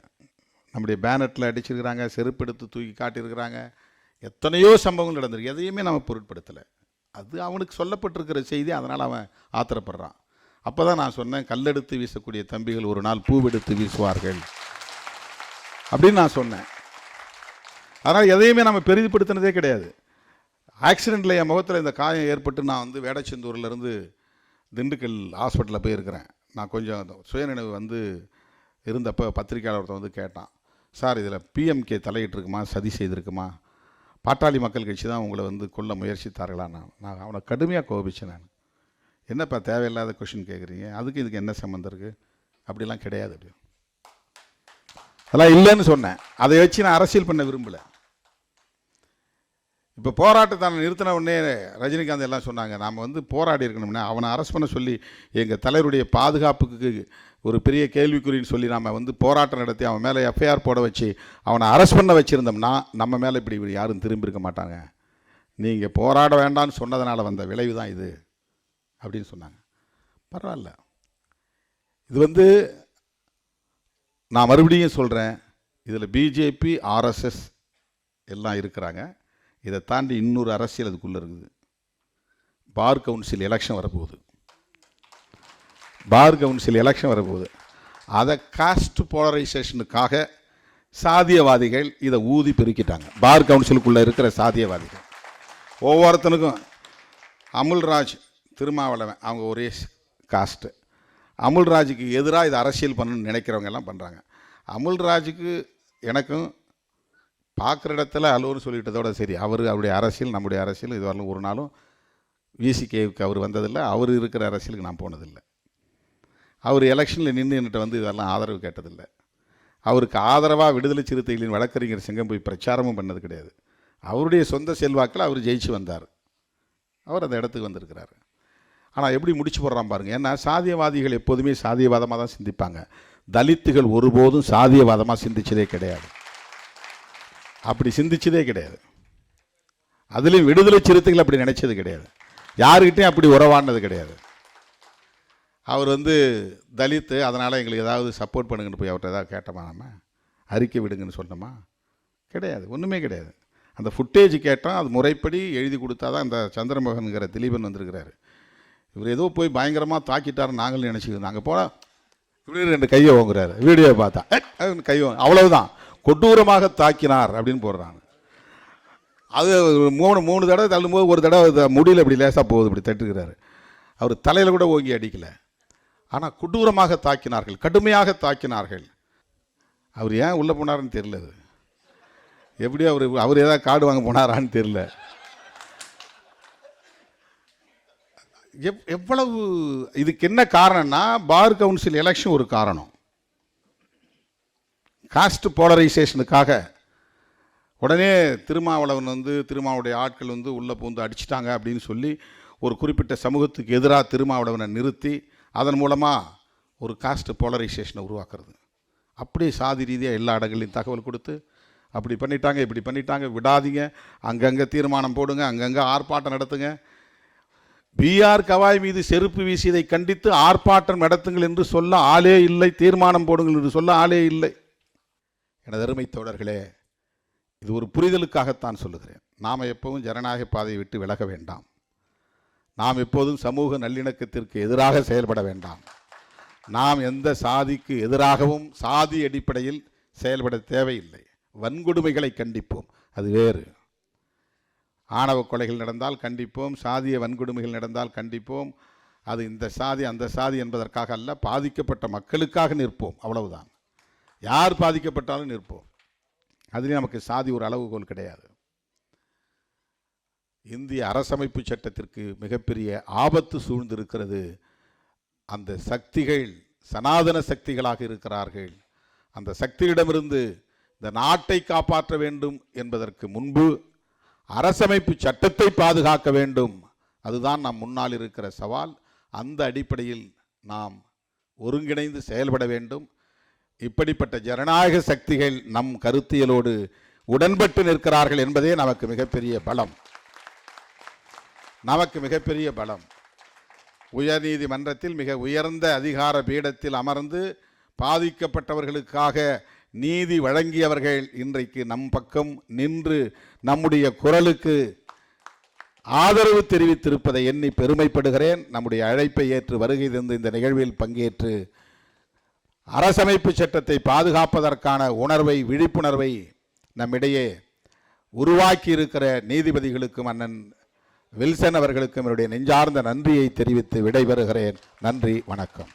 நம்முடைய பேனட்டில் அடிச்சிருக்கிறாங்க, செருப்பு எடுத்து தூக்கி காட்டியிருக்கிறாங்க. எத்தனையோ சம்பவங்கள் நடந்திருக்கு. எதையுமே நம்ம பொருட்படுத்தலை. அது அவனுக்கு சொல்லப்பட்டிருக்கிற செய்தி, அதனால் அவன் ஆத்திரப்படுறான். அப்போ தான் நான் சொன்னேன், கல்லெடுத்து வீசக்கூடிய தம்பிகள் ஒரு நாள் பூவெடுத்து வீசுவார்கள் அப்படின்னு நான் சொன்னேன். அதனால் எதையுமே நம்ம பெரிதுபடுத்தினதே கிடையாது. ஆக்சிடெண்ட்டில் என் முகத்தில் இந்த காயம் ஏற்பட்டு நான் வேடச்செந்தூர்லேருந்து திண்டுக்கல் ஹாஸ்பிட்டலில் போயிருக்கிறேன். நான் கொஞ்சம் சுயநினைவு இருந்தப்போ பத்திரிக்கையாளர் ஒருத்தன் கேட்டான், சார் இதில் பிஎம்கே தலையிட்டிருக்குமா, சதி செய்திருக்குமா, பாட்டாளி மக்கள் கட்சி தான் உங்களை கொல்ல முயற்சித்தார்களா? நான் அவனை கடுமையாக கோபிச்சேன். நான், என்னப்பா தேவையில்லாத கொஷின் கேட்குறீங்க, இதுக்கு என்ன சம்மந்தம் இருக்குது? அப்படிலாம் கிடையாது, அப்படி அதெல்லாம் இல்லைன்னு சொன்னேன். அதை வச்சு நான் அரசியல் பண்ண விரும்பலை. இப்போ போராட்டத்தை நிறுத்தின உடனே ரஜினிகாந்த் எல்லாம் சொன்னாங்க, நாம் போராடி இருக்கணும்னா அவனை அரெஸ்ட் பண்ண சொல்லி எங்கள் தலைவருடைய பாதுகாப்புக்கு ஒரு பெரிய கேள்விக்குறின்னு சொல்லி நாம் போராட்டம் நடத்தி அவன் மேலே எஃப்ஐஆர் போட வச்சு அவனை அரெஸ்ட் பண்ண வச்சுருந்தோம்னா நம்ம மேலே இப்படி யாரும் திரும்பி இருக்க மாட்டாங்க. நீங்கள் போராட வேண்டான்னு சொன்னதுனால வந்த விளைவு தான் இது அப்படின்னு சொன்னாங்க. பரவாயில்ல. இது நான் மறுபடியும் சொல்கிறேன், இதில் பிஜேபி ஆர்எஸ்எஸ் எல்லாம் இருக்கிறாங்க. இதை தாண்டி இன்னொரு அரசியல் அதுக்குள்ளே இருக்குது. பார் கவுன்சில் எலெக்ஷன் வரப்போகுது. அதை காஸ்ட் போலரைசேஷனுக்காக சாதியவாதிகள் இதை ஊதி பெருக்கிட்டாங்க. பார் கவுன்சிலுக்குள்ளே இருக்கிற சாதியவாதிகள் ஒவ்வொருத்தனுக்கும், அமுல்ராஜ், திருமாவளவன், அவங்க ஒரே காஸ்ட்டு. அமுல்ராஜுக்கு எதிராக இதை அரசியல் பண்ணணும்னு நினைக்கிறவங்க எல்லாம் பண்ணுறாங்க. அமுல்ராஜுக்கு எனக்கும் பார்க்குற இடத்துல அலோன்னு சொல்லிட்டதோட சரி. அவருடைய அரசியல் நம்முடைய அரசியல் இது வரலும் ஒரு நாளும் விசிகேவுக்கு அவர் வந்ததில்லை. அவர் இருக்கிற அரசியலுக்கு நான் போனதில்லை. அவர் எலெக்ஷனில் நின்றுட்டு இதெல்லாம் ஆதரவு கேட்டதில்லை. அவருக்கு ஆதரவாக விடுதலை சிறுத்தைகளின் வழக்கறிஞர் சிங்கம் போய் பிரச்சாரமும் பண்ணது கிடையாது. அவருடைய சொந்த செல்வாக்கில் அவர் ஜெயிச்சு வந்தார். அவர் அந்த இடத்துக்கு வந்திருக்கிறார். ஆனால் எப்படி முடிச்சு போடுறான் பாருங்கள். ஏன்னா சாதியவாதிகள் எப்போதுமே சாதியவாதமாக தான் சிந்திப்பாங்க. தலித்துகள் ஒருபோதும் சாதியவாதமாக சிந்திச்சதே கிடையாது. அப்படி சிந்திச்சதே கிடையாது. அதுலேயும் விடுதலை சிறுத்தைகள் அப்படி நினைச்சது கிடையாது. யாருக்கிட்டையும் அப்படி உறவானது கிடையாது. அவர் தலித்து, அதனால் எங்களுக்கு ஏதாவது சப்போர்ட் பண்ணுங்கன்னு போய் அவர்கிட்ட ஏதாவது கேட்டோமா, நம்ம அறிக்கை விடுங்கன்னு சொன்னோமா? கிடையாது, ஒன்றுமே கிடையாது. அந்த ஃபுட்டேஜ் கேட்டோம், அது முறைப்படி எழுதி கொடுத்தா தான் அந்த சந்திரமோகனுங்கிற திலீபன் வந்திருக்கிறாரு. இவர் ஏதோ போய் பயங்கரமாக தாக்கிட்டாருன்னு நாங்களும் நினச்சிக்கிறோம். நாங்கள் போனால் இப்படி 2 கையை வாங்குறாரு. வீடியோ பார்த்தா கையை அவ்வளவுதான், கொடூரமாக தாக்கினார் அப்படின்னு போடுறாங்க. அது 3 தடவை தள்ளும்போது ஒரு தடவை முடியல, இப்படி லேசாக போகுது, இப்படி தட்டுக்கிறாரு. அவர் தலையில் கூட ஓங்கி அடிக்கலை. ஆனால் கொடூரமாக தாக்கினார்கள், கடுமையாக தாக்கினார்கள். அவர் ஏன் உள்ளே போனார்னு தெரியல. அது எப்படியோ அவர் ஏதாவது கார்டு வாங்க போனாரான்னு தெரியல. எவ்வளவு இதுக்கு என்ன காரணம்னா, பார் கவுன்சில் எலெக்ஷன் ஒரு காரணம். காஸ்ட் போலரைசேஷனுக்காக உடனே திருமாவளவன் திருமாவுடைய ஆட்கள் உள்ளே பூந்து அடிச்சிட்டாங்க அப்படின்னு சொல்லி ஒரு குறிப்பிட்ட சமூகத்துக்கு எதிராக திருமாவளவனை நிறுத்தி அதன் மூலமாக ஒரு காஸ்ட் போலரைசேஷனை உருவாக்குறது. அப்படியே சாதி ரீதியாக எல்லா இடங்களையும் தகவல் கொடுத்து அப்படி பண்ணிட்டாங்க, இப்படி பண்ணிட்டாங்க, விடாதீங்க, அங்கங்கே தீர்மானம் போடுங்க, அங்கங்கே ஆர்ப்பாட்டம் நடத்துங்க. பிஆர் கவாய் மீது செருப்பு வீசியதை கண்டித்து ஆர்ப்பாட்டம் நடத்துங்கள் என்று சொல்ல ஆளே இல்லை, தீர்மானம் போடுங்கள் என்று சொல்ல ஆளே இல்லை. எனது அருமை தோழர்களே, இது ஒரு புரிதலுக்காகத்தான் சொல்லுகிறேன். நாம் எப்போதும் ஜனநாயக பாதையை விட்டு விலக வேண்டாம். நாம் எப்போதும் சமூக நல்லிணக்கத்திற்கு எதிராக செயல்பட வேண்டாம். நாம் எந்த சாதிக்கு எதிராகவும் சாதி அடிப்படையில் செயல்பட தேவையில்லை. வன்கொடுமைகளை கண்டிப்போம், அது வேறு. ஆணவ கொலைகள் நடந்தால் கண்டிப்போம், சாதிய வன்கொடுமைகள் நடந்தால் கண்டிப்போம். அது இந்த சாதி அந்த சாதி என்பதற்காக அல்ல, பாதிக்கப்பட்ட மக்களுக்காக நிற்போம், அவ்வளவுதான். யார் பாதிக்கப்பட்டாலும் நிற்போம். அதுலேயும் நமக்கு சாதி ஒரு அளவுகோல் கிடையாது. இந்திய அரசமைப்பு சட்டத்திற்கு மிகப்பெரிய ஆபத்து சூழ்ந்திருக்கிறது. அந்த சக்திகள் சனாதன சக்திகளாக இருக்கிறார்கள். அந்த சக்தியிடமிருந்து இந்த நாட்டை காப்பாற்ற வேண்டும் என்பதற்கு முன்பு அரசமைப்பு சட்டத்தை பாதுகாக்க வேண்டும். அதுதான் நம் முன்னால் இருக்கிற சவால். அந்த அடிப்படையில் நாம் ஒருங்கிணைந்து செயல்பட வேண்டும். இப்படிப்பட்ட ஜனநாயக சக்திகள் நம் கருத்தியலோடு உடன்பட்டு நிற்கிறார்கள் என்பதே நமக்கு மிகப்பெரிய பலம். உயர்நீதிமன்றத்தில் மிக உயர்ந்த அதிகார பீடத்தில் அமர்ந்து பாதிக்கப்பட்டவர்களுக்காக நீதி வழங்கியவர்கள் இன்றைக்கு நம் பக்கம் நின்று நம்முடைய குரலுக்கு ஆதரவு தெரிவித்திருப்பதை எண்ணி பெருமைப்படுகிறேன். நம்முடைய அழைப்பை ஏற்று வருகை தந்து இந்த நிகழ்வில் பங்கேற்று அரசமைப்பு சட்டத்தை பாதுகாப்பதற்கான உணர்வை, விழிப்புணர்வை நம்மிடையே உருவாக்கி இருக்கிற நீதிபதிகளுக்கும் அண்ணன் வில்சன் அவர்களுக்கும் என்னுடைய நெஞ்சார்ந்த நன்றியை தெரிவித்து விடைபெறுகிறேன். நன்றி, வணக்கம்.